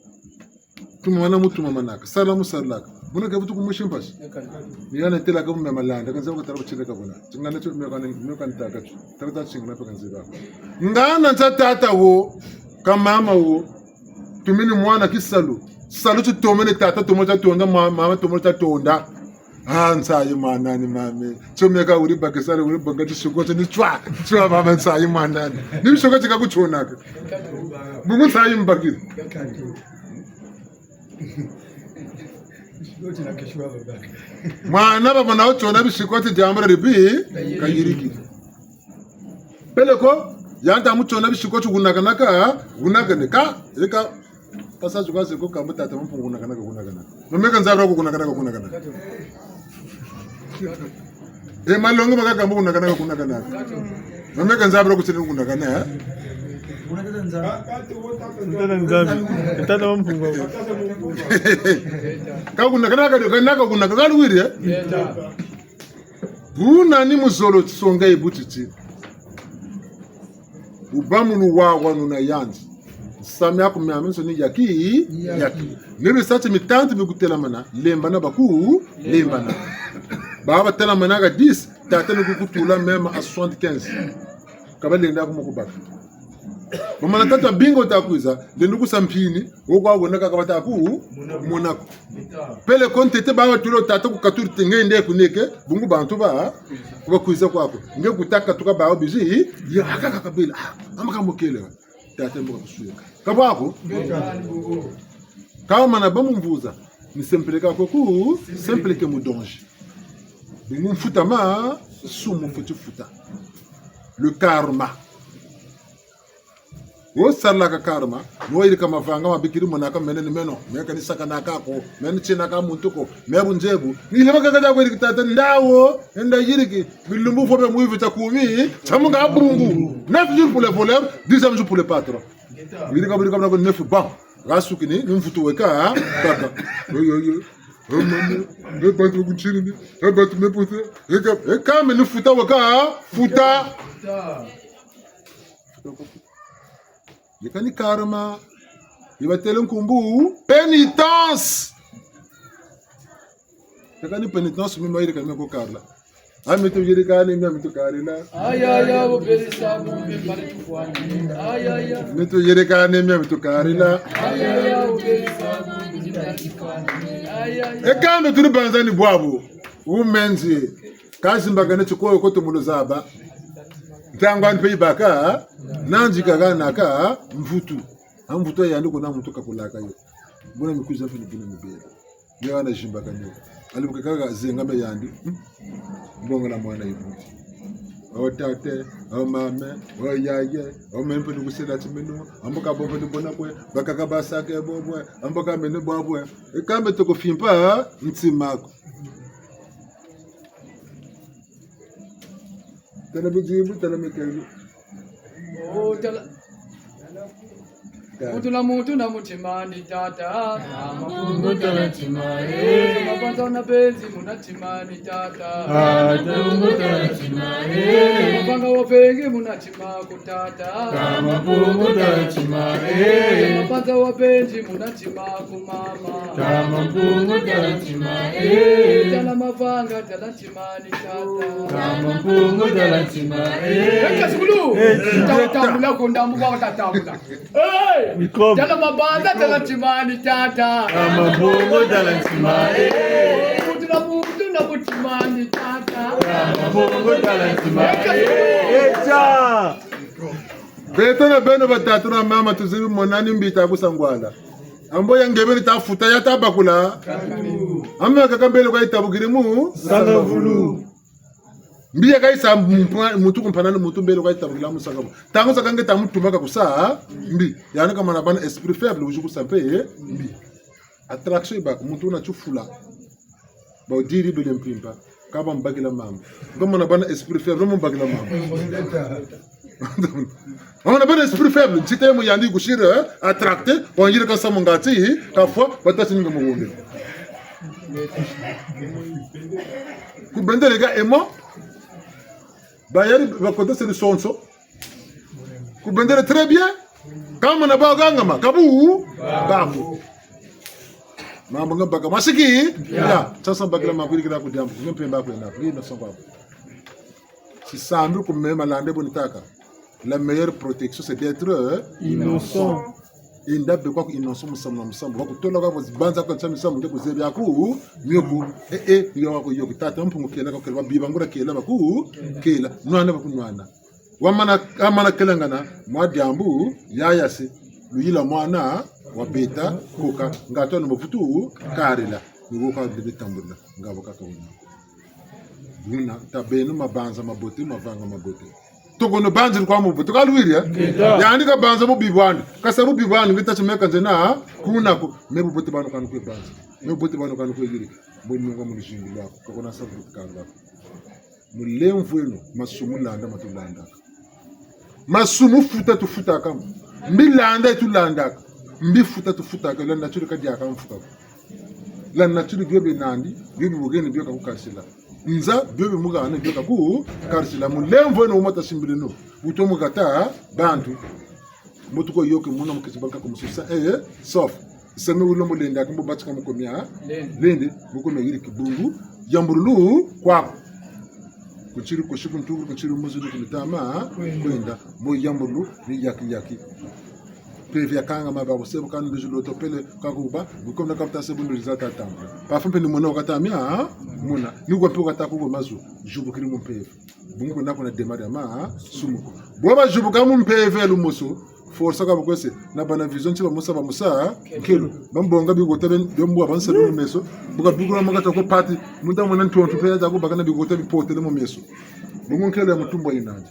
tumwana mutu mamanaka salamu salaka Buna ke butu kumushin pas. Ni yana tela ka mu malanda kan zaba tarba cire ka buna. Cingana tu me kan ta ka. Tarta cingana pa kan zaba. Ngana tata wo kama wo tumini mwana kisalu. Salu tu tomene tata tomota tonda mama tomota tonda. Nsayi manani mami. Chomeka uri bakesale uri bangati shukote ni chwa mama nsayi manani. Ni shukote ka kuchona ka. Bungu nsayi mbakiri. Mwana baba na ochona bishikote jambara ribi kayiriki. Peleko yanta muchona bishikote gunaganaka eka pasa chukase ko kamuta ta mpungu gunaganaka. Nomeka nzabra ko gunaganaka. Malongo baka kambu gunaganaka. Nomeka nzabra ko tsini gunaganaka. Buna ni muzolo tsonga ibutiti ubamunu wawa nuna yanzi samya kumyaminso ni yaki nibi sachi mitanti bikutela mana lembana baku lembana baba tela mana ga 10 tatene kukutula mema a 75 kabalenda kumukubaka Mama tata bingo takuiza lenduku sampini wokwa wonaka kabata ku monako pele kontete ba watulo tata ku katuri tengende kuneke bungu bantu ba kuiza kwako nge kutaka tuka ba obizi ya hakaka kabila amaka mukele tata mboka kusuka kabako kama na bamu mvuza ni sempeleka ko ku sempeleke mudonge bingu mfuta ma sumu futa le karma wo sarla ka karma no iri kama vanga mabikiri monaka menene meno meka ni saka nakako meni china ka muntuko mebu njebu ni leba kaka ko iri tata ndawo enda yiriki bilumbu fobe muivita kumi chamunga abungu 9 jours pour les voleurs 10 jours pour les patrons iri ka biri ka ko 9 bon rasukini ni mfutu weka kaka yo battu kunchini battu meputa eka me ni futa weka futa Yekani karma, ibatele nkumbu, pénitence. Yekani pénitence, mi maire kami ko karla. Ami to yiri kani mi to karila. Aya wo belisa mo mi bari tuwani. Aya. Mi to yiri kani mi to karila. Aya wo belisa mo mi bari tuwani. Aya. Ekambe tuni banzani bwabo. Umenzi. Kazi mbagane chikoyo ko to mulozaba. Tangwa npe baka nanji kaga naka mvutu amvutu ya ndiko na mvutu kakulaka yo mbona mikuza fini bina mbele nyo na jimba kanyo alibuka kaga zengambe yandi mbonga na mwana yibuti o tate o mame o yaye o mempe dukusela timenu amboka bombe ndibona kwe bakaka basake bobwe amboka mene bobwe ekambe to kofimpa ntimako tala bijibu tala mekelu o tala Mutula mutu na mutimani tata Mapungu tala timare Mapanza na benzi muna timani tata Mapungu tala timare Mapanga wapengi muna timaku tata Mapungu tala timare Mapanza wapengi muna timaku mama Mapungu tala timare Tala mavanga tala timani tata Mapungu tala timare Eka sikulu Tatamula kundambuka watatamula Hey! Tala mabanda tala timani tata Mapungu tala timare Mutula mutu na mutimani tata Mapungu tala timare Echa Beta na beno batatu na mama tuzibi monani mbita kusangwala Ambo ya ngebeni tafuta ya tabakula Amma kakambele kwa itabugirimu Sanga vulu Mbiya kaisa mutu kumpanani mutu mbele kwa itabugila musanga Tango sakange tamutumaka kusaa mbi Yani kama nabana esprit faible ujuku sampe mbi Attraction ibaka mutu na chufula Ba udiri bile mpimpa Kaba mbagila mama Kama nabana esprit faible mbagila mama On a bien esprit faible, si tu es yandi gushire attracté, on yire ka samongati, ka fois batati ninga mugonde. Ku bende les gars et moi, bayari va côté c'est le sonso. Ku bende très bien. Kama na ba gangama, kabu, babu. mambo ngambaka masiki ya sasa mbakila mabiri kila kudambu ngempemba kwa na ni nasonga si sambu kumema lande bonitaka la meilleure protection c'est d'être innocent indabe kwa innocent musambo bakutola kwa banza kwa tsami samu ndeko zebi aku myoku yo wako yo kitata mpungu kela kwa kelwa bibangura kela baku kela nwana bakunwana wamana amana kelangana mwadambu yayase luyila mwana wabeta koka ngato no mafutu karila ngoka de tambula ngabo ka tawuna buna tabenu mabanza mabote mavanga mabote togono banzi kwa mubote kalwiria yani ka banza mu bibwani kasabu bibwani ngitachimeka nzena kuna ko mebubote banu kanu kwe banza mebubote banu kanu kwe yiri boni ngo mu lishingi lako kokona sabu kanga mulemvu eno masumu landa matulanda masumu futa tufuta kama mbilanda tulanda mbifuta tufuta ka la nature ka dia ka mfuta la nature byobe nandi byobe bugeni byoka kukarsila nza byobe mugana byoka ku karsila mulemvo no mata simbile no utomo kata bantu mutuko yoke muna mukisibanka kumususa sof seme ulo mulenda kumbo batika mukomya lende mukomya yiri kibungu yamburulu kwa kuchiri koshiku nturu kuchiri muzuru kumitama kwenda mo yamburulu ni yaki previa kanga mababo sebo kanu bijulo topele kakuba bukomna kapta sebo ndizata tampa pafumpe ni mona okatamia muna ni kwa poko takugo mazu jubu kiri mumpeve bungu nako na demare ma sumuko boba jubu kamu mpeve lumoso força ka bokose na bana vision chiba musa ba musa kelo bambonga bigote byombo abanse no meso buka bigura magata ko party munda mona ntonto pe ya ko bagana bigote bipote no meso bungu kelo ya mutumbo inanje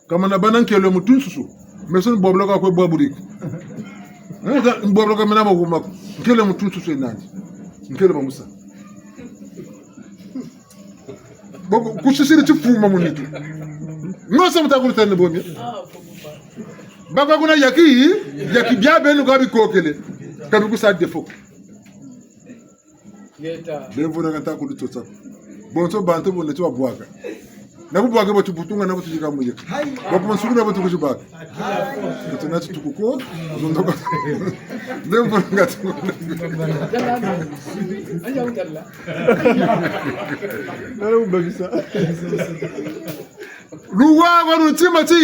kama na bana kelo mutunsusu meso boblo ka ko boburik boblo ka mena baguma kelo mutunsusu inanje kelo ba musa bogo kushisiri chifuma munitu ngosa mutakulita ne bomye baka kuna yaki biabe no gabi kokele kabi kusa defo Geta levo na kanta kulitotsa bonso bantu bonne twa bwaka na kubwaka bo tubutunga na butujika muye bo ponsuku na butuku jibaka tuna tukuko zondoka levo ngatu anja utalla nalo mbabisa luwago nutimati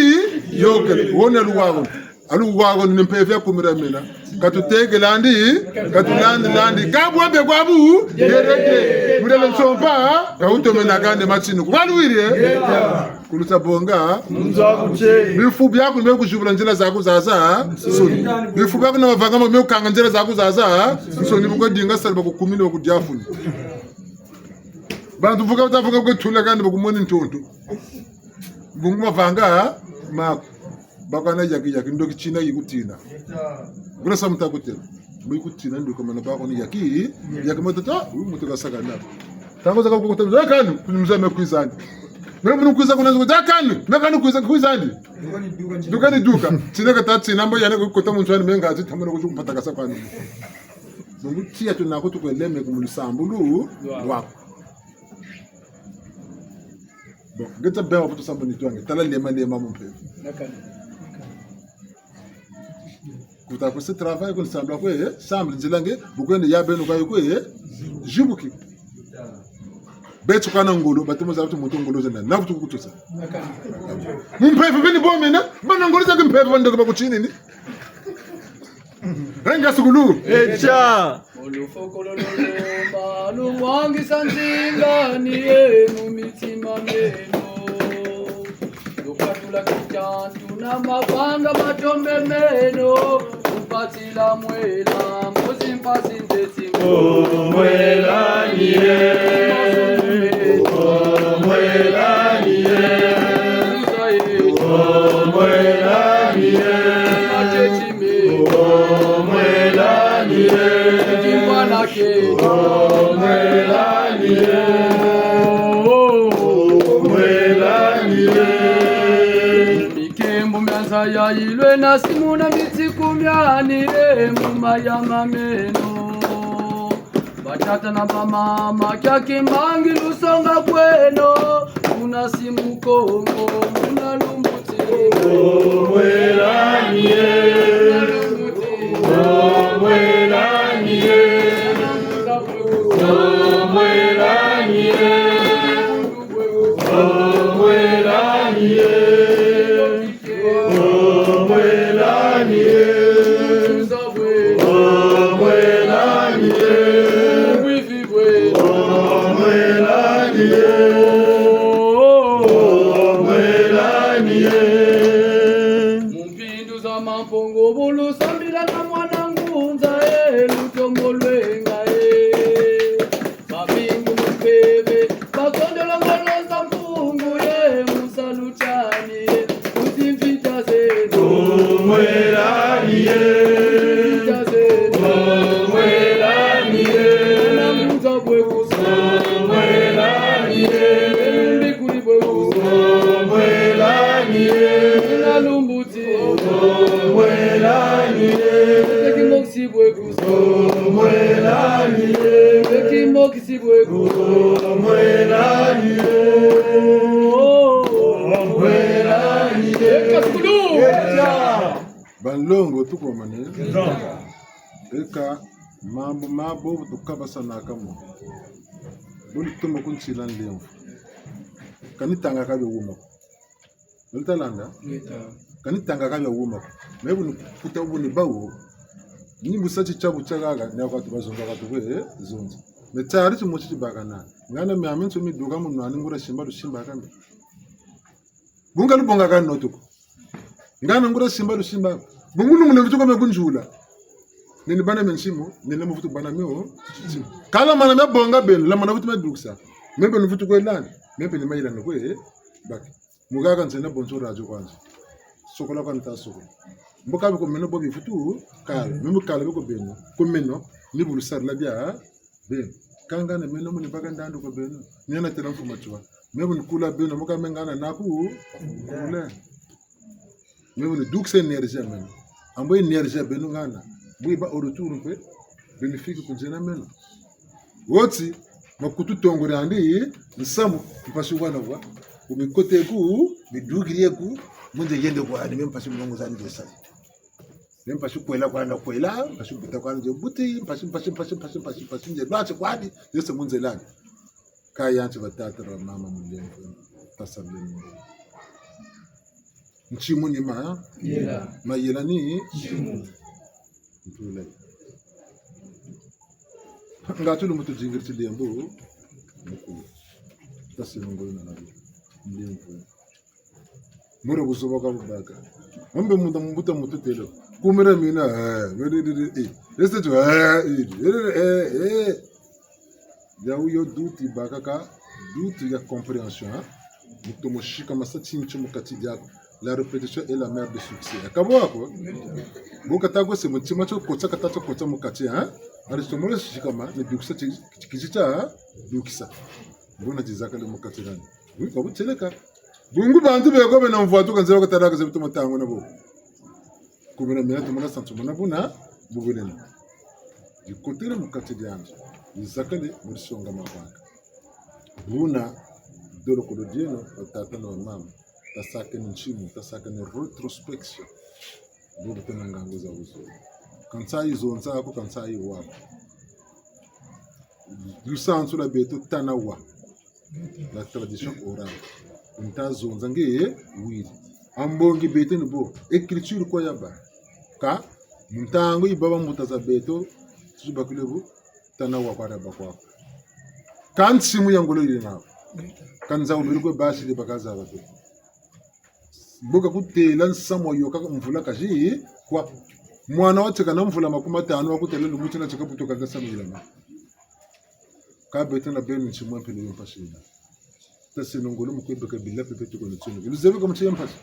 yoke wona luwago aluwago nimpevya kumiramina katutege landi kabwabe kwabu yereke mudele nsompa kautomena kande machinu kwaluire kuluta bonga bifu byako nimekujubula njira zako zaza soni bifu byako na mavanga nimekukanga njira zako zaza soni buko dinga salba kukumini bakujafuni bantu vuka utavuka kutula kandi bakumoni ntonto bungu mavanga ma bakana yaki ndo kichina yikutina kuna samuta kutela mwikutina ndo kama nabako ni yaki matata mutoka saka na tango zaka kutela kanu kunimzame kuizani mwe mnukuza kuna zako kanu nakanu kuizani dukani duka tinaka tatsi nambo yana kukota munchwani menga ati tamana kumpata kasa kwani bungu tia tunako tukweleme kumulisambulu wako bon ngeta bewa futu sambo nitwange tala lema mumpe kuta ko se travail ko sambla ko samble nzilange bukwende yabe no kayo ko jibuki betu kana ngolo batumo za futu muto ngolo zena na futu kutusa mumpe bini bomena bana ngolo za mpe bando ko bakuchini ni renga sugulu echa olufokololomba luwangi sanzinga niye mumitima meno lukatula kijantu na mavanga matombe meno upatila mwela muzimpasi ndetingo mwela niye mwela niye mwela niye mwela niye mikembo myanza yayilwe na simuna mitikumyanire mumayama meno batata na bamama kyakimbangi lusonga kweno muna simukongo muna lumbutingo mwela niye mwela Banlongo tuko mane. Eka mambo mabo tukaba sana kamo. Buli tumo kunchilan leo. Kanitanga kabe wuma. Ntalanda? Kanitanga kabe wuma. Mebu kutabu ni bawo. Ni musachi chabu chagaga na kwatu bazonga kwatu we zonzi. Metari tu mochi bagana. Ngana me amen mi duga mu nani ngura shimba rushimba kambe. Bunga lubonga kan notuko. Ngana ngura shimba rushimba. Bungulu mune vitu kama kunjula. Nini bana menshimo, nini mvutu bana meo. Kala mana me bonga ben, la mana vitu me duksa. Mebe ni vitu kwelani. Mebe ni maila nkwe baki. Mugaga nsena bonso rajo kwanza. Sokola kwa nita sokola. Mboka biko meno bobi vitu kala. Meme kala biko beno. Kumeno ni bulusar la bia ben. Kanga ne meno muni baga ndando ko beno. Nyana tena mfuma chwa. Mebe ni kula beno mboka mengana naku kula. Mebe ni duksa energia meno. Ambo energia beno ngana. Bui ba oroturu pe benefiki kunjena meno. Woti makutu tongore andi nsamu mpashi wana wa umikote ku midugiriye ku munje yende kwa ni mpashi mlongo zani desa. Mpashi kwela kwa na kwela, mpashi buta kwa nje buti, mpashi nje bache kwa hadi yese munze lani. Kaya yanchi batata ra mama mlengo tasabeni. Nchimu ni ma yela. Ma yela ni nchimu. Ntule. Ngatulu mutu jingirti lembo muku tasinongo na nabi lembo mura busoba ka baka ombe mbuta mutu telo kumera mina leste tu ya uyo duti baka ka duti ya compréhension mutu moshika masati mchumu katidia la répétition est la mère de succès akabo ako boka tago se mutima cho kotsa katacho kotsa mukati Aristomole shikama ni dukisa kichicha dukisa. Mbona jizaka le mukatirani. Oui, kwa buteleka. Bungu bantu bego bena mvuatu kanzela ko taraka zebitu matango na bo. Kumena mena tumana santu mana buna bubulena. Dikotera mukatirani. Jizaka le murisonga mabanga. Buna dolo kododieno otata no mama. Tasaka ni nchimu, tasaka ni retrospection. Bobo tena ngango za uso. Kansa izonza ako kansa iwa. Lusansu la beto tanawa. La tradition orale. Unta zonza nge wili. Ambongi beto ni bo. Écriture kwa yaba. Ka muntango ibaba mutaza beto tubakulebu tanawa kwa raba kwa. Kan simu yangolo ile na. Kanza ubirugo bashi de bakaza bato. Boka kutela nsamo yoka mvula kaji kwa mwana wote kana mvula makuma tano wakutela lumuti na chakaputo kagasa milama kabeta na benu chimwa pele mpashina tase nongolo mkwebe kabila pepe tuko nitsino iluzebe comme tu mpashi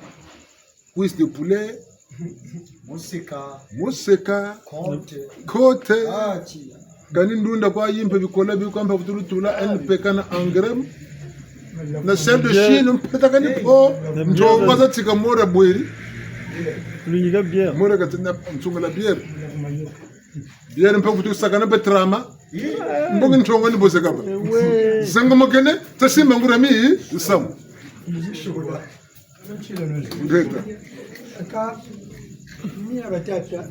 cuisse de poulet museka kote kani ndunda kwa yimpe bikola bikwamba kutulutula NPK na engrem na sel de Chine mpeta kani po njo baza tika mora bweri Luiga bière. Mora katina mchunga la bière. Bière mpa kutu sakana betrama. Mbongi nchonga ni bose kaba. Zango makene tasimba ngura mi usamu. Ndeka. Aka ni abatata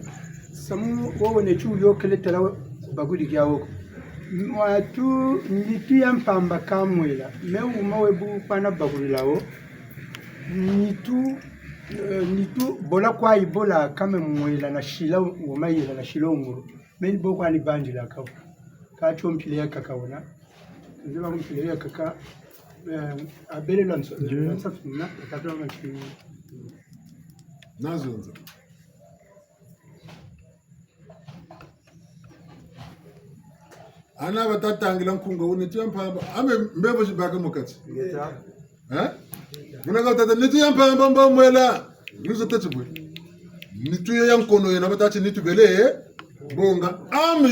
samu wowe ne chuyo keletala bagudi kyawo. mwatu nitu ya mpamba kamwela me umawe bu pana bagulilao nitu bola kwa ibola kame mwela na shila umayela na shilonguru meni boko ani bandi la kawo ka chompile ya kakawona nziba mpile ya kaka abele lanso safina katwa machi nazonza ana batatangira nkunga unitiya mpamba ame mbebo shibaka mukati munaka tata nitiya mpamba mba mwela nuzo tatibwe nituye yankono yena batachi nitubele bonga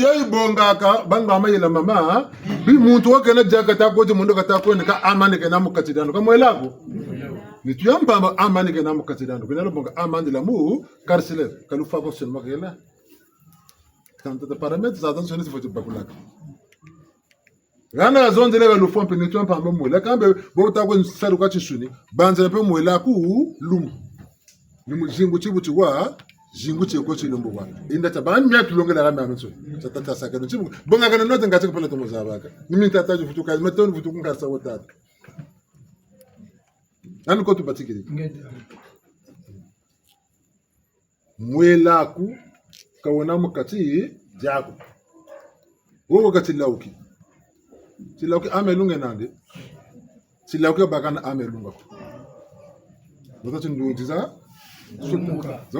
yoy bonga ka banga amayela mama bi muntu wakena jakata ko mundo kata ko ne ka amane kana mukati dano ka mwela ko nituya mpamba amane kana mukati dano binalo bonga amande la mu karsile kalufa ko sen makela quand te paramètres attention c'est faut bakulaka Rana zone de la lufon pénétrant par mon moula quand bo ta ko saru ka chisuni banza pe moula ku lum ni jingu chibuchi wa jingu che ko chilumbu wa inda ta ban miya tulongela ga mametso tata saka no chibu bonga kana note ngati ko pala to mozabaka ni mitata ju futuka meton futuku ngarsa wotata anu ko tu batikiri moula ku kawana mukati jago wo wakati lauki silauki amelunga nande silauki bakana amelunga ko bota tundu za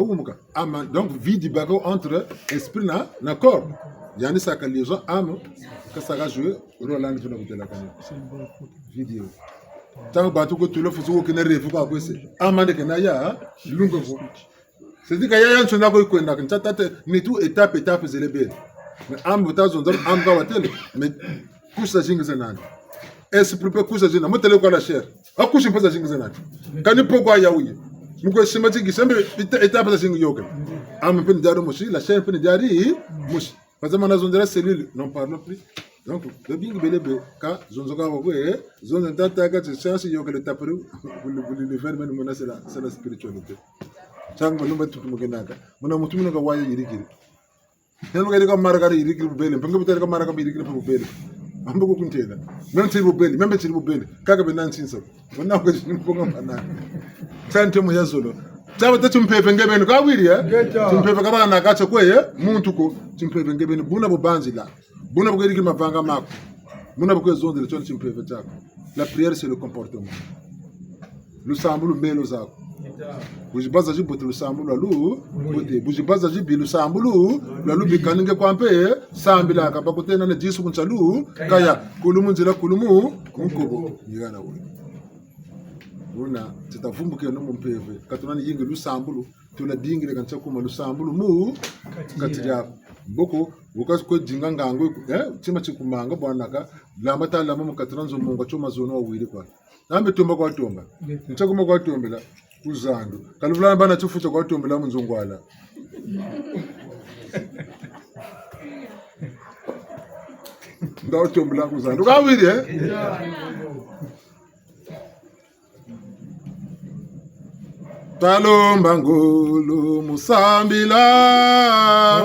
umuka ama donc vide bago entre esprit na corps yani ça que les gens âme que ça va jouer Roland tu na la canne vidéo tant batu ko tulo fusu ko na refu ko kwese amande ke na ya lunga ko c'est dit que ya yancho na ko kwenda kan tata ni tout étape zelebe mais am butazo ndor am ga watel mais kusa jingi zanani esprit pe kusa jina motele kwa la chair akushi pesa jingi zanani kani poko ya uye muko shima jingi sembe étape jingi yoga am pe ndaro mushi la chair pe ndari mushi parce que manazondera cellule non parlons plus donc le bingi belebe ka zonzoka wabwe zone tata ka cherche yoga le taperu le faire même mona c'est la spiritualité chango lumba tukumugenda mona mutumina ka waye yirikiri nelo ka maraka yirikiri bele pengo bitere ka maraka yirikiri bele ambo ko kuntela non tiri bele membe tiri bele kaka be nan sinso wona ko nimponga mana sante mu yazolo taba tatumpepe ngebeni ka wiri tumpepe ka bana ka chokwe muntu ko tumpepe ngebeni buna bubanzi la buna bugiriki mavanga mako buna bukwezonde le tone tumpepe chako la prière c'est le comportement le sambulu melo zako bujibaza jibote le sambulu alu bote bujibaza jibi le sambulu lalu bikaninge kwampe sambila ka bakotena ne jisu kunchalu kaya kulumu njira kulumu kunkobo yigana we una titavumbuke no mumpeve katunani yinge lu sambulu tuna dingire kancha kuma lu sambulu mu katija boko bukas ko jinga ngango chima chikumanga bwanaka lamata lama mukatranzo munga choma zono wawiri kwa nambe tomba kwa tomba nchakuma kwa tombela uzandu kaluvulana bana chifuta kwa tombela munzongwala ndawo tombela kuzandu kawiri Talomba ngolo musambila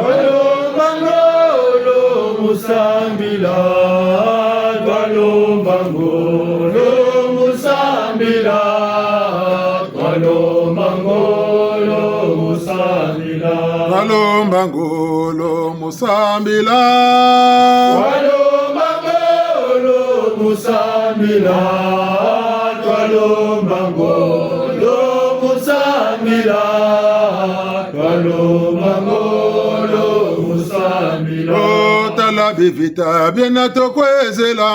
Talomba ngolo musambila Talomba ngolo musambila Talomba ngolo musambila Talomba ngolo musambila Talomba ngolo musambila Talomba ngolo Tala bivita biena tokwezela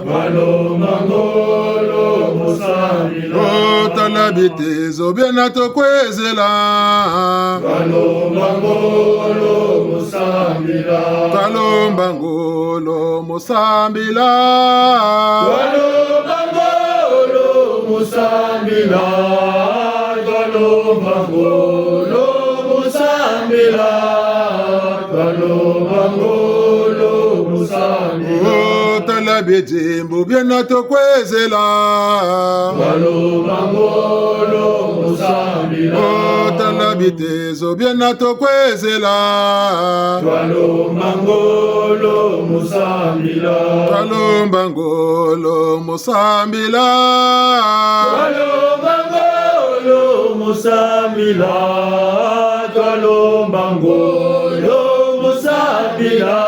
Balomangolo musambila Tala bitezo biena tokwezela Balomangolo musambila Talombangolo musambila Balomangolo musambila Balomangolo musambila Balomangolo musambila Tala bijimbu biena tokwezela Balomangolo musambila Tala bitezo byonna tokwezela twalomba ngolo musambila twalomba ngolo musambila twalomba ngolo musambila twalomba ngolo musambila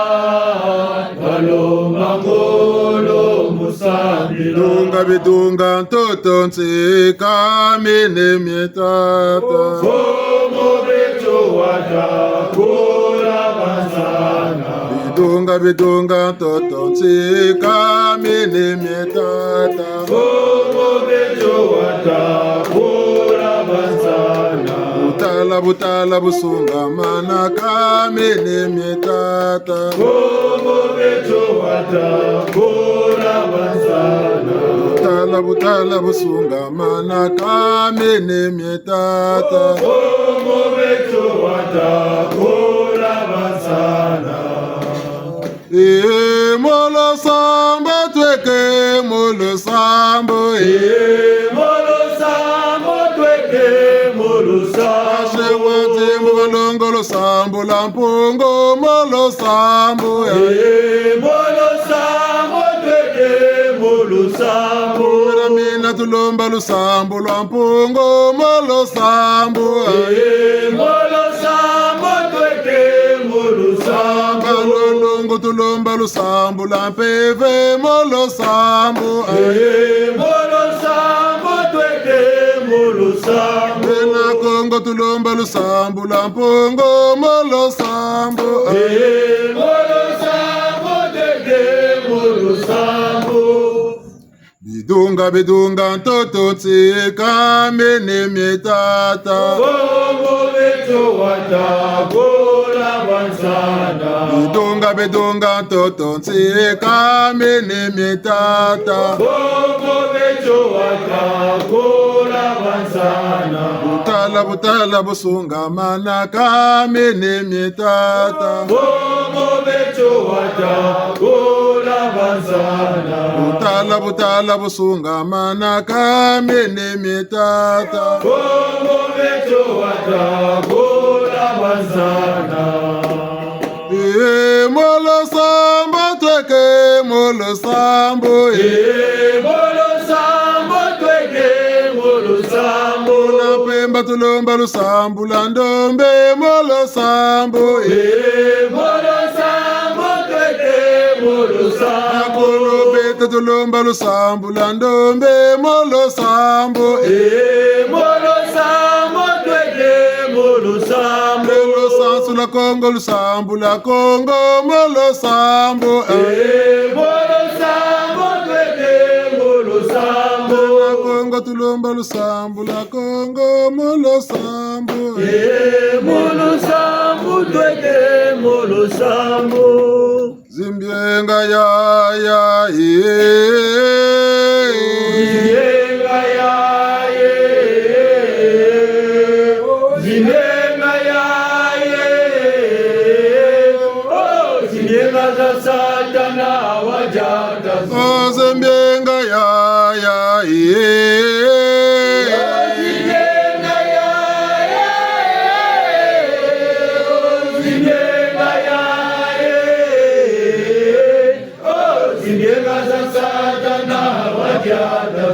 twalomba ngolo musambila bidunga bidunga ntoto ntsika mine mietata Fomo becho wata kura basana bidunga bidunga ntoto ntsika mine mietata Fomo becho wata kura basana butala butala busunga mana kamene mietata Fomo becho wata kura basana butala butala busunga mana kamene mietata Fomo becho wata kura basana molo sambo tweke molo sambo Molo sambo tweke molo sambo shewate mbolongolo sambo lampungo molo sambo Molo sambo tweke molo sambo mina tulomba lusambo lampungo molo sambo Molo sambo tweke molo sambo balolongo tulomba lusambo lampeve molo sambo Molo sambo tweke molo sambo na kongo tulomba lusambo lampungo molo sambo Molo sambo tweke molo sambo bidunga bidunga ntoto ntsika mene mietata Fomo becho wata kura basana bidunga bidunga ntoto ntsika mene mietata Fomo becho wata kura basana butala butala busunga mana kamene mietata Fomo becho wata kura basana butala butala busunga mana kamene mietata Fomo becho wata kura basana molo sambo tweke molo sambo Molo sambo tweke molo sambo napemba tulomba lusambo la ndombe molo sambo Molo sambo tweke molo sambo nakolobeta tulomba lusambo la ndombe molo sambo Molo sambo tweke molo sambo molo sansu la kongo lusambo la kongo molo sambo Molo sambo tweke molo sambo la kongo tulomba lusambo la kongo molo sambo Molo sambo tweke molo sambo zimbyenga ya Zibenga ya ye Zibenga ya ye Oh zibenga za satana wajata zimbyenga ya Zibenga ya Zibenga ya Oh zibenga za satana wajata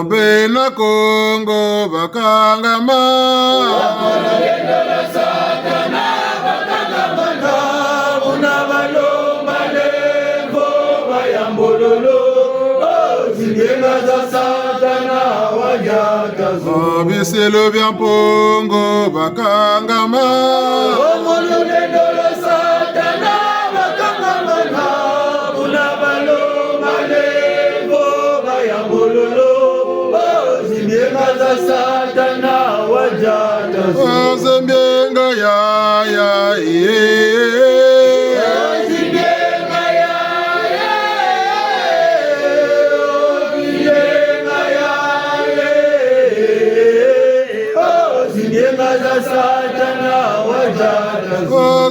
bena kongo bakangama biselo bya mpongo bakangama zembyenga ya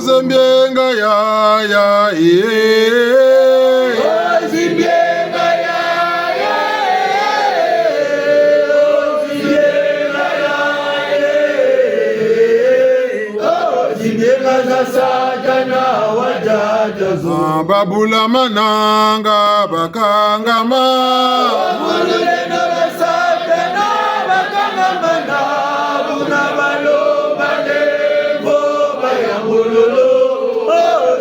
zembyenga ya babula mananga bakangama mululendo basatana bakangamana buna balomba levo bayambululu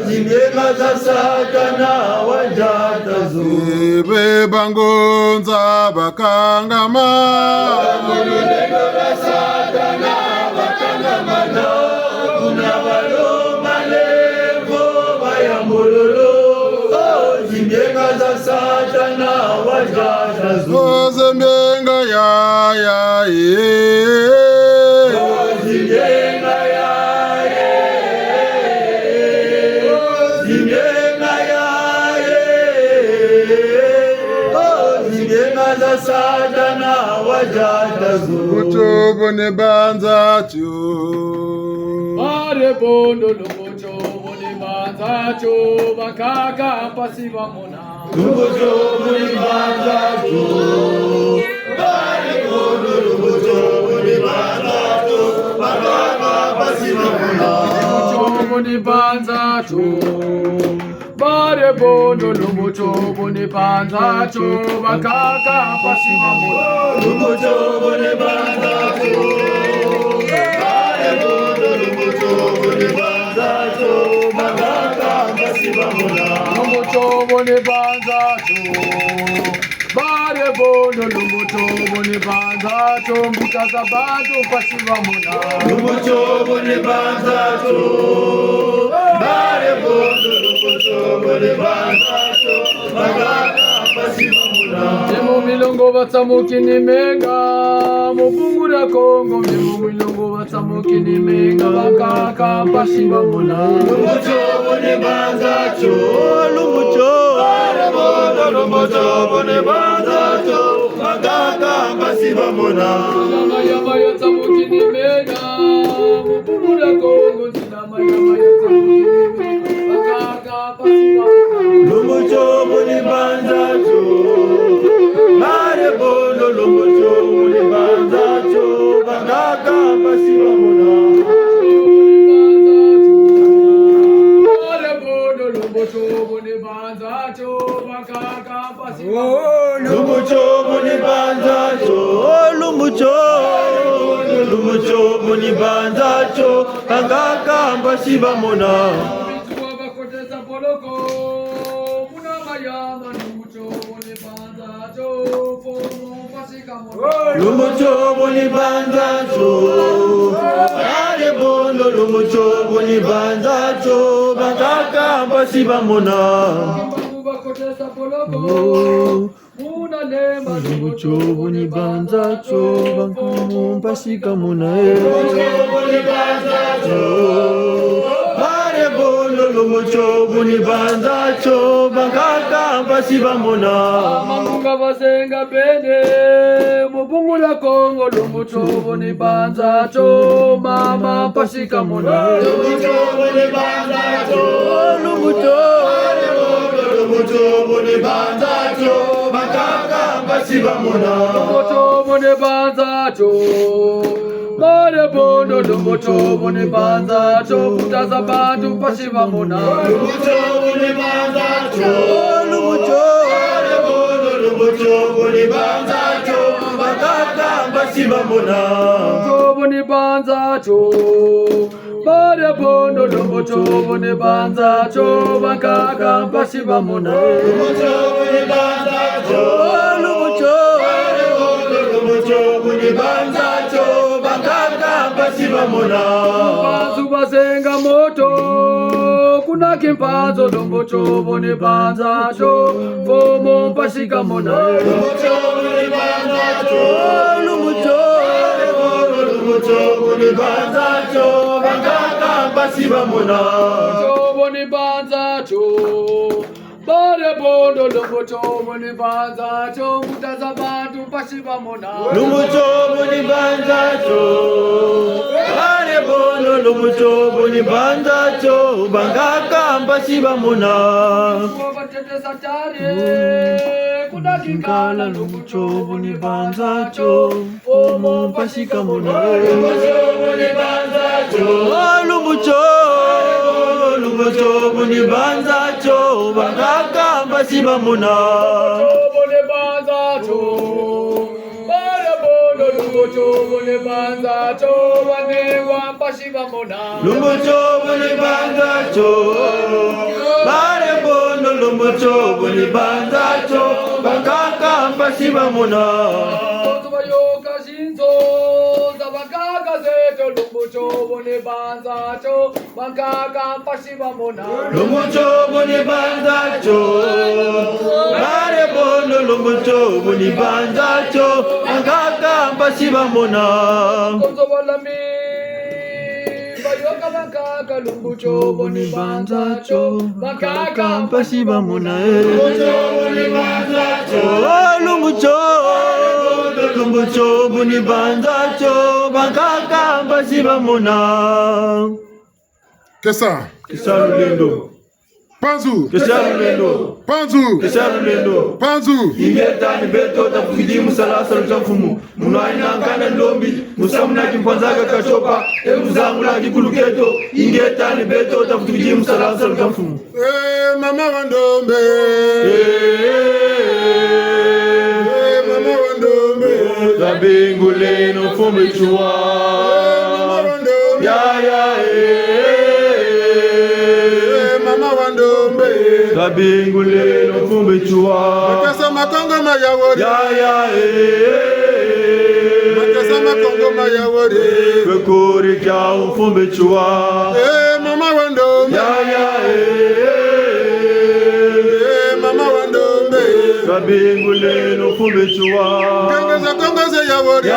zinyenga za satana wajatazo be bangonza bakangama mululendo basatana bakangamana buna balomba levo bayambululu zinyenga za satana wajatazo zembenga ya zinyenga ya satana wajatazo Muchobone banza cho Mare bondo lumochobone banza cho bakaka pasiva mona lumochobone banza cho Mare bondo lumochobone banza cho bakaka pasiva mona lumochobone banza cho Mare bondo lumochobone banza cho bakaka pasiva mona lumochobone banza cho Mare bondo lumochobone banza cho bakaka pasiva mona lumochobone banza cho Mare bondo lumochobone banza cho mbutaza bantu pasiva mona lumochobone banza cho Mare bondo lumochobone banza cho bakaka pasiva mona Nemo milongo batsamukini menga mupungura Kongo nemo milongo batsamukini menga bakaka pasiva mona lumochobone banza cho Mare bondo lumochobone banza cho bakaka pasiva mona Sinama yama yatsamukini menga mupungura Kongo sinama yama yatsamukini menga bakaka pasiva mona lumochobone banza cho Mare bondo lumochobone banza cho bakaka pasiva mona lumochobone banza cho bakaka pasiva lumochobone banza cho lumochobone banza cho bakaka pasiva mona bakotesa poloko muna mayama lumochobone banza cho fomo pasika mona lumochobone banza cho Mare bondo lumochobone banza cho bakaka pasiva mona bakotesa poloko muna lema lumochobone banza cho bakaka pasika mona lumochobone banza cho Mare bondo lumochobone banza cho bakaka pasiva mona Mangunga basenga pende mupungula Kongo lumochobone banza cho mama pasika mona lumochobone banza cho lumochobone banza cho bakaka pasiva mona lumochobone banza cho Mare bondo lumochobone banza cho kutaza bantu pasiva mona lumochobone banza cho lumochobone banza cho bakaka pasiva mona lumochobone banza cho Mare bondo lumochobone banza cho bakaka pasiva mona lumochobone banza cho lumochobone banza cho bakaka pasiva mona Bazu basenga moto kuna kimpazo lumochobone banza cho fomo pasika mona lumochobone banza cho lumochobone banza cho bakaka pasiva mona lumochobone banza cho Mare bondo lumochobone banza cho mutaza bantu pasiva mona lumochobone banza cho Mare bondo lumochobone banza cho bakaka pasiva mona batetesa tare kuna Kala lumochobone banza cho fomo pasika mona lumochobone banza cho Lumbucho buni banzacho Bangaka mbasiba muna Bone banzacho Barabono lumbucho bone banzacho Wanegwa mbasiba muna Lumbucho buni banzacho Barabono lumbucho buni banzacho Bangaka mbasiba muna Tubayoka shinzo Zabakaka zeto lumbucho bone banzacho Bangaka mbasiba muna Lumbucho buni banzacho Barabono lumbucho buni banzacho Bangaka mbasiba muna Kozobalami Bayoka bangaka lumbucho boni banzacho Bangaka mbasiba muna Lumbucho boni banzacho Lumbucho buni banzacho Bangaka mbasiba muna Kesa. Kisarulendo Panzu. Kisarulendo Panzu. Kisarulendo Panzu. Ingeta ni beto tafukidi musalasa luchafumu Munaina ngana lombi Musamuna kimpanzaga kachopa Muzamula kikuluketo Ingeta ni beto tafukidi musalasa luchafumu Mama Wandombe. Mama Wandombe. Zabingule no fumbe chua Mama Wandombe. Ya Mama Wandombe. Zabingule no fumbe chua Makasa makongo mayawori. Ya Makasa makongo mayawori. Bekori kya ufumbe chua Mama Wandombe. Ya Mama Wandombe. Zabingule no fumbe chua Kengeza kongoze yawori.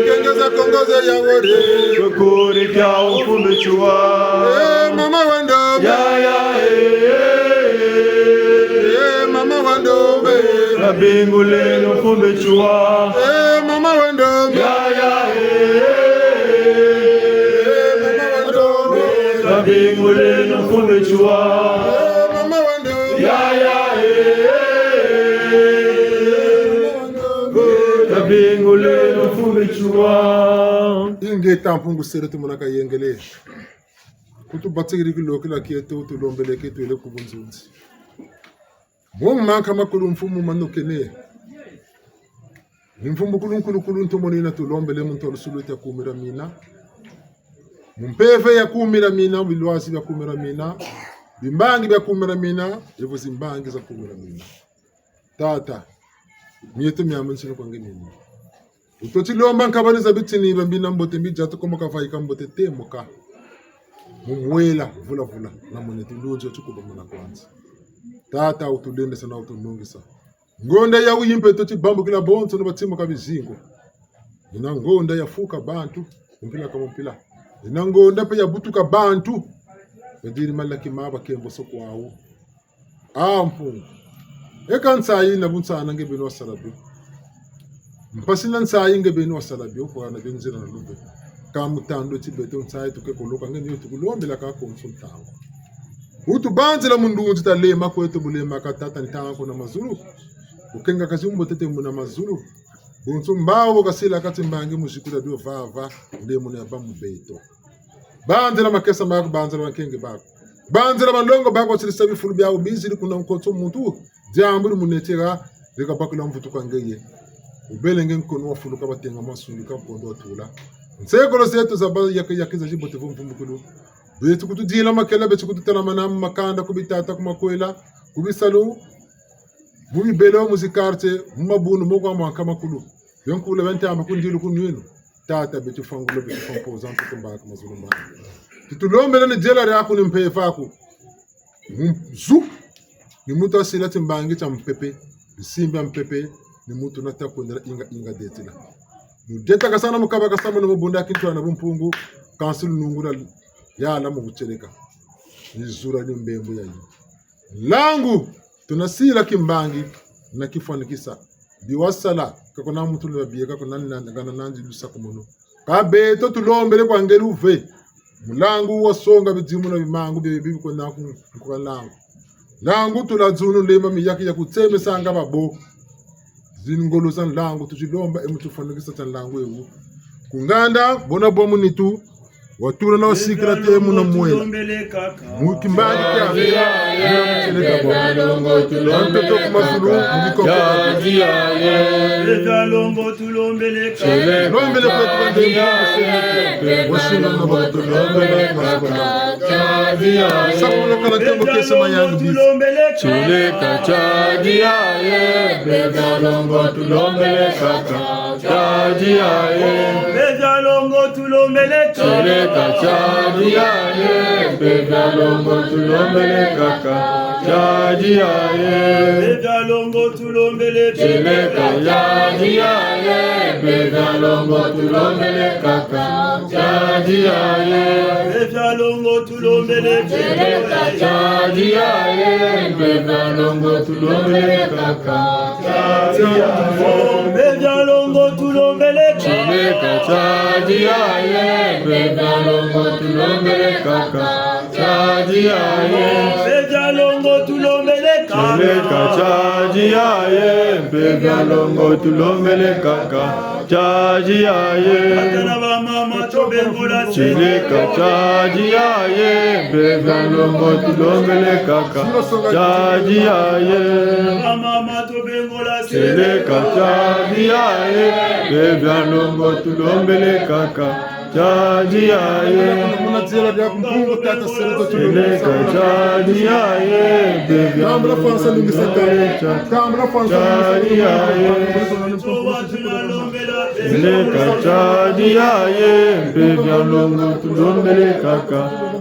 Kengeza kongoze yawori. Bekori kya ufumbe chua Mama Wandombe. Mama Wandombe. Zabingule no fumbe chua Mama Wandombe. Mama Wandombe. Zabingule no fumbe chua Mama Wandombe. Zabingule no fumbe chua Inge tampungu seretu munaka yengele. Kutu batsiri kilokila kieto tu lombele ketu ile kubunzunzi. Mungu manka makulu mfumu manokene. Mfumu kulu ntomoni na tu lombele muntu suluta kumira mina. Mumpeve ya kumira mina, bilwasi ya kumira mina. Bimbangi ya kumira mina, evo zimbangi za kumira mina. Tata. Mieto miamunsi kwa ngeni. Utoti lomba nkabani za bitini bambina mbote mbijatu komo kafaika mbote temoka. Mumwela vula na mwenetu ndojo chukuba mwana kwanza. Tata utulende sana utunungisa. Ngonda ya uyimpe toti bambu kila bonzo no batimo kabizingo. Ina ngonda ya fuka bantu mpila kama mpila. Ina ngonda pe ya butuka bantu. Badiri malaki maba kembo sokwawo. Ampu. Eka nsayi na bunsa nge beno salabi. Mpasina nsayi nge beno salabi kwa na benzira na lube. Kamutando tibeto nsayi tuke koloka nge niyo tukulombela ka konsultango. Utu banzela mundu ta lema kwetu bulema katata ntango na mazulu. Ukenga kazumbo tete muna mazulu. Bunsu mbawo kasila kati mbangi mushikuta dio vava nde muna ya bamu beto. Banzela makesa mako banzela makenge bako. Banzela malongo bako silisa bifulu byawo bizili kuna nkoto muntu. Jambu munetera reka bakula mvutu kwangeye. Ubelenge nkono wafulu kabatenga masulu kapondo tula. Nsekolo setu zaba yakiza jibote vumvumukulu. Betu kutudila makela betu kututana manam makanda kubitata kumakwela kubisalu mubi belo muzikarte mumabunu mogwa mwaka makulu yonkule bente amakundilu kunwinu tata betu fangulo betu composant kumbaka mazulumba tutulombe ne jela yako ni mpefa ku zu ni mutu asilati mbangi cha mpepe simba mpepe ni mutu natakwendera inga detila mudeta kasana mukaba kasama no mubunda kintu na bumpungu kansul nungura ya alamu kucheleka nizura ni mbembo ya hii langu tunasila kimbangi na kifanikisa biwasala kakona mtu lwabiye kakona nangana nanji lusako mono kabeto tulombele kwa ngelu uve mulangu wasonga bizimu na bimangu bibi ko na ku langu tulazunu lema miyaki ya kutseme sanga babo zingolo san langu tuchilomba emutufanikisa tan langu ewu kunganda bona bomu nitu Watura na wasikira te muna mwela. Mukimbali kia vya mcheleka bwana. Antoto kumasulu mnikoko. Longo tulombeleka. Lombele kwa tukande washina na watu lombele masukana. Sakuna kana tembo kesa mayangu bizi. Chuleka chadiaye. Beza longo tulombeleka. Chadiaye. Beza longo tulombeleka. Chuleka chadiaye. Beza longo tulombeleka. Chadiaye. Beza longo tulombeleka. Chuleka chadiaye. Beza longo tulombeleka. Chadiaye. Beza longo tulombeleka. Chuleka chadiaye. Beza longo tulombeleka. Chadiaye. Beza longo tulombeleka. Chuleka chadiaye. Beza longo tulombeleka. Chadiaye. Beza longo tulombeleka. Chuleka chadiaye. Beza longo tulombeleka. Chadiaye. Chuleka chadiaye. Beza longo tulombeleka. Chadiaye. Chuleka chadiaye. Beza longo tulombeleka. Chadiaye. Chuleka chadiaye. Beza longo tulombeleka. Chadiaye. Chuleka chadiaye. Beza longo tulombeleka.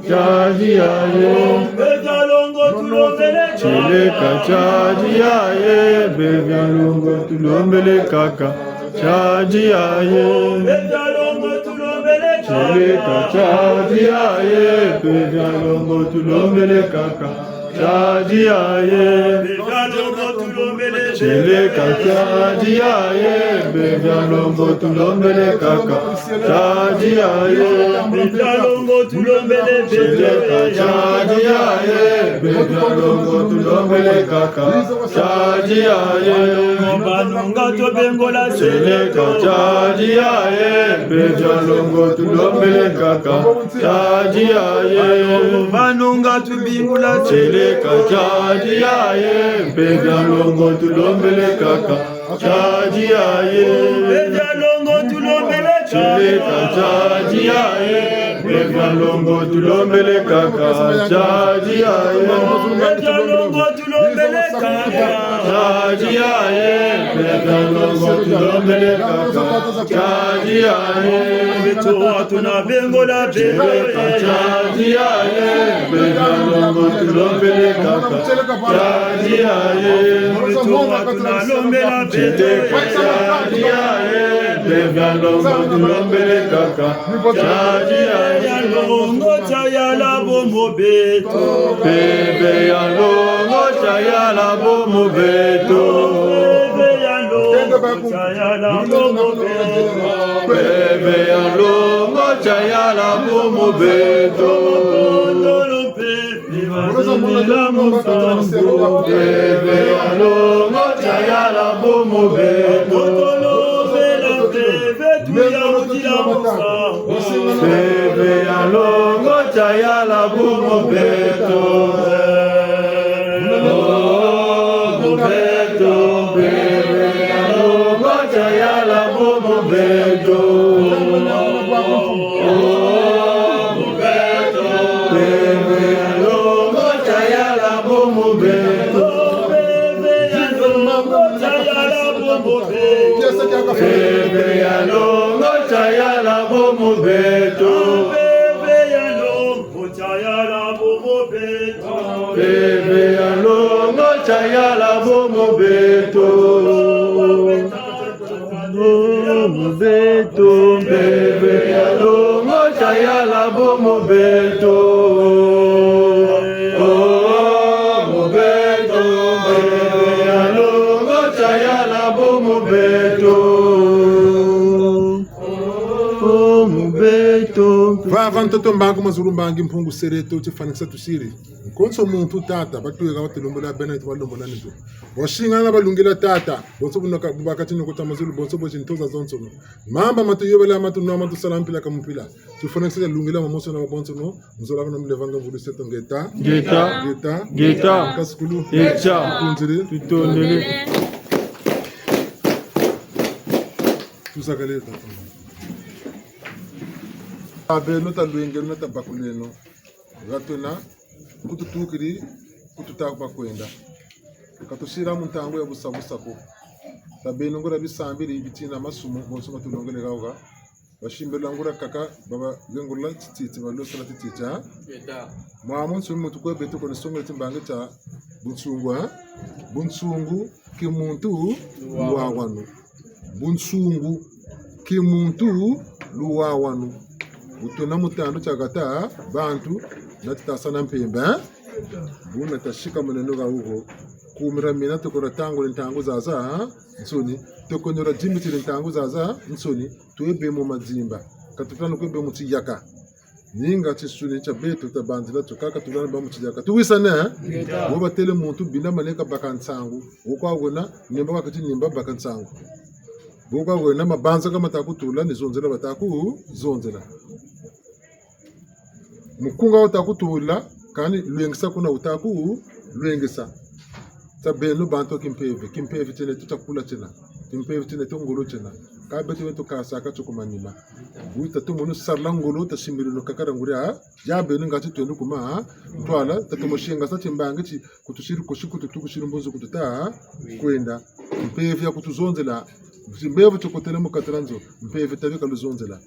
Chadiaye. Beza longo tulombeleka. Chuleka chadiaye. Beza longo tulombeleka. Chadiaye. Beza longo tulombeleka. Chuleka chadiaye. Beza longo tulombeleka. Chadiaye. Beza longo tulombeleka. Chuleka chadiaye. Beza longo tulombeleka. Chadiaye. Beza longo tulombeleka. Chuleka chadiaye. Beza longo tulombeleka. Chadiaye. Banunga to bengola. Chuleka chadiaye. Beza longo tulombeleka. Chadiaye. Banunga to bingula. Chuleka chadiaye. Beza longo tulombeleka. Chadiaye. Beza longo tulombeleka. Chuleka chadiaye. Beza longo tulombeleka. Chadiaye. Beza longo tulombeleka. Chadiaye. Beza longo tulombeleka. Chadiaye. Beto atuna bengola. Chuleka chadiaye. Beza longo tulombeleka. Chadiaye. Beto atuna lombela. Chuleka chadiaye. Beza longo tulombeleka. Chadiaye. Longo chayala bomo beto. Bebe ya longo chayala bomo beto. Bebe ya longo chayala bomo beto. Bebe ya longo chayala bomo beto. Bebe ya longo chayala bomo beto. Bebe ya longo chayala bomo beto. Beto, bebe ya longo chayala bomo beto. Beto, bebe ya longo chayala bomo beto. Bebe ya longo chayala bomo beto. Bebe ya longo chayala bomo beto. Bebe ya longo chayala bomo beto. Bebe ya longo chayala bomo beto. Bomo beto. Bebe ya longo chayala bomo beto. Bomo beto. Bebe ya longo chayala bomo beto. Bomo beto. Vava ntoto mbangu mazuru mbangi mpungu sereto chifanisa tusiri. Konso muntu tata batuye gawa tulumbola bena itwalombola nizo. Washinga na balungila tata. Bonso bunaka bubakati nokota mazulu bonso bo chintoza zonso. Mamba matu yobela matu no matu salampila kampila. Chifanisa lungila mamoso na bonso no. Nzola na mlevanga vulu seto ngeta. Geta. Kaskulu. Echa. Kunzire. Tutondele. Tusakale tata. Abe nota luenge nota bakuleno gatona kututukiri kututakwa kwenda katushira muntango ya busabusa ko tabeno ngora bisambiri bitina masumu bonso matulongele gawga bashimbela ngora kaka baba lengula tititi balosala titita mwamu nsumu tukwe beto ko songo timbange cha bunsungu kimuntu luwawanu bunsungu kimuntu luwawanu utona mutando chagata bantu natitasana mpemba buna tashika muneno ga ugo kumira mina tokora tango ntango zaza nsoni tokonyora jimiti ntango zaza nsoni tuebe mu mazimba katutana kwebe mu tiyaka ninga chisuni cha beto tabanzila tukaka tulana ba mu tiyaka tuwisana bo batele muntu bina maleka bakansangu ukwagona nimba kakati nimba bakansangu boka wena mabanza kama takutula nizonzela bataku zonzela mukunga utakutula kani lwengisa kuna utaku lwengisa tabeno banto kimpeve tene tutakula tena kimpeve tene tongolo tena kabete wetu kasaka tukumanima buita tumunu sarla ngolo tasimbirilo kakara nguria ya beno ngati twenu kuma twala tatomoshenga sa timbange ti kutushiri koshiku tutukushiri mbozo kututa kwenda kimpeve ya kutuzonzela Mbevu tukotele mukatranzo mpeve tabika luzonzela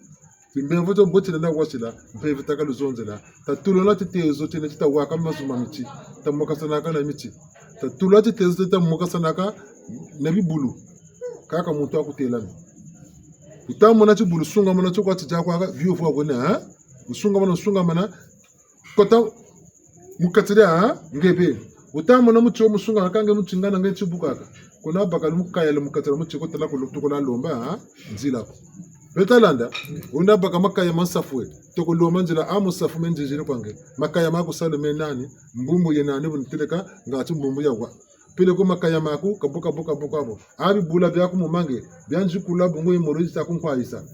mbevu to botile na wasila mpeve taka luzonzela tatulona titezo tene titawaka mazuma miti tamukasanaka na miti tatulona titezo tamukasanaka na bibulu kaka muntu akutelami utamona chibulu sunga mona chokwa tijakwa biofu akona usunga mana kota mukatira ngebe utamona mucho musunga kange muchingana ngechibukaka kuna bakalu mukayele mukatira muchiko tala kulutukula lomba nzila betalanda unda baka makaya mansafwe tokuloma nzila amusafu menjijire kwange makaya mako salome nani mbumbu yenani bunteleka ngati mbumbu yawa pele ko makaya mako kaboka abo abi bula byaku mumange byanji kula bungu imoroji takunkwayisa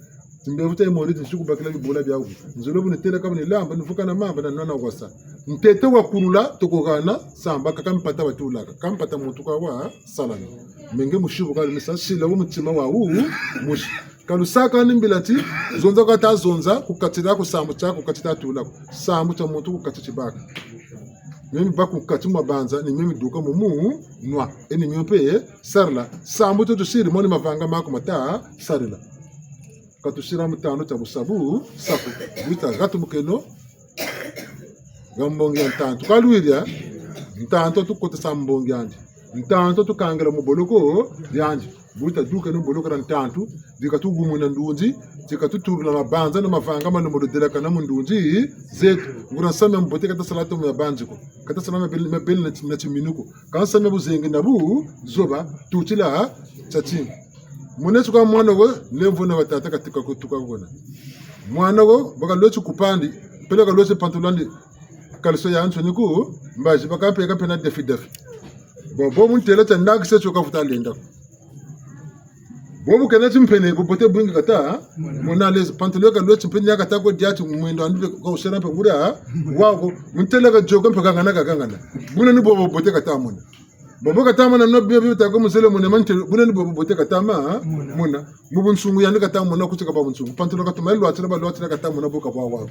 timbevuta imoroji nshikubakila bibula byaku nzolo bunteleka bunilamba nifuka na mamba na nana wasa ntete wa kurula tokogana samba kakampata batulaka kampata mutuka wa salami menge mushibu kali misa shila wo mutima wa mushi kalusaka nimbilati zonza kata zonza kukatira ku sambu cha kukatira tulako sambu cha mutu kukatichibaka mimi baku katima banza ni mimi duka mumu nwa eni myope sarla sambu to shiri moni mavanga mako mata sarila katushira mutano cha busabu safu buita gatu mukeno gambongi ntanto kalwiria ntanto tukota sambongi andi ntanto tukangela muboloko yandi buita duka no boloko ntanto dikatugumu na ndunzi dikatuturu na mabanza na mavanga mano modela kana mundunzi zetu ngura same mbote kata salatu mu yabanjiko kata salama bel na chiminuko kan same buzengi na bu zoba tuchila chachi munesu kwa mwana go levo na batata katika kutuka gona mwana go baka lochu kupandi pele ka lochu pantulandi kalso ya Anthony ku mbaji bakampe kapena defi bobo muntela tanda kise choka futa lenda bobo kana timpene bobote bunga kata mona les pantelo ka lo timpene ya kata ko diati mwendo andu ko sera pe ngura wako muntela ka joga mpe kangana buna ni bobo bote kata mona bobo kata mona no bibi ta ko musele mona mante buna ni bobo bote kata mona mubunsungu yani kata mona kuchika ba bunsungu pantelo ka tumailo atira ba lo atira kata mona boka ba wa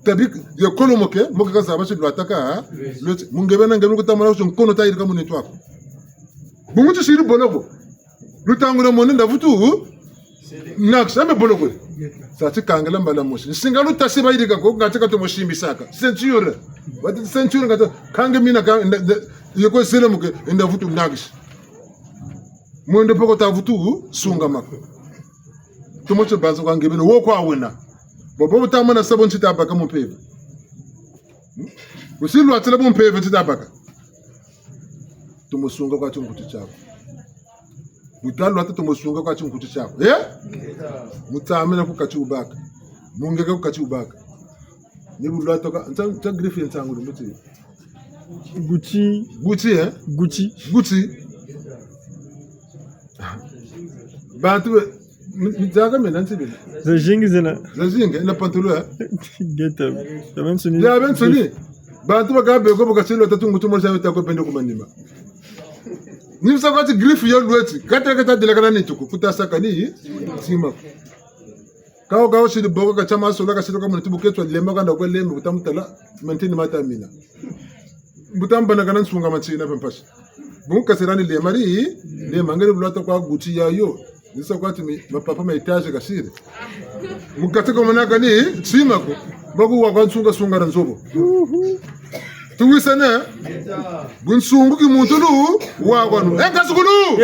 tabik yo kono moke kaza bashi lwataka mungebe na ngebe kutamana ko kono tayir ka munetwa ko bungutu shiri boloko lutangura mone ndavutu naksambe boloko sati kangela mbala moshi singalu tasiba yidika ko ngataka to moshimbi saka century wati century ngata kange mina ka yeko sele moke ndavutu nagish monde poko tavutu sunga mako tumoche banzo kwa ngebe no wo kwa wena bobo tamana sabon chitabaka mumpeve usilu atela mumpeve chitabaka tumusunga kwa chunguti chako butalu ata tumusunga kwa chunguti chako mutamena kukachubaka mungeka kukachi ubaka nibulwa toka nta grifi ntangu muti Gucci bantu mitaka mena nsibile zajinga na pantolo Get up. ya bensoni bantu bakabe ko bakachilo tatungu tumo sa bitako pende kumanima nimsa kwati grifi yo lweti kata dilakana nituku kutasaka ni sima kao shidi boko ka chama sola ka shidi ka mun tibuketwa lemba kanda ko lemba butamutala mantini mata mina butambana kana nsunga machina pampashi bunka serani lemari le mangere bulata kwa Gucci yayo nisa kwati mapapa maitaje kasire mukateko manaka ni sima ko bagu wa kwansunga sunga ranzobo tuwisana bunsungu ki mutulu wa kwanu enkasukulu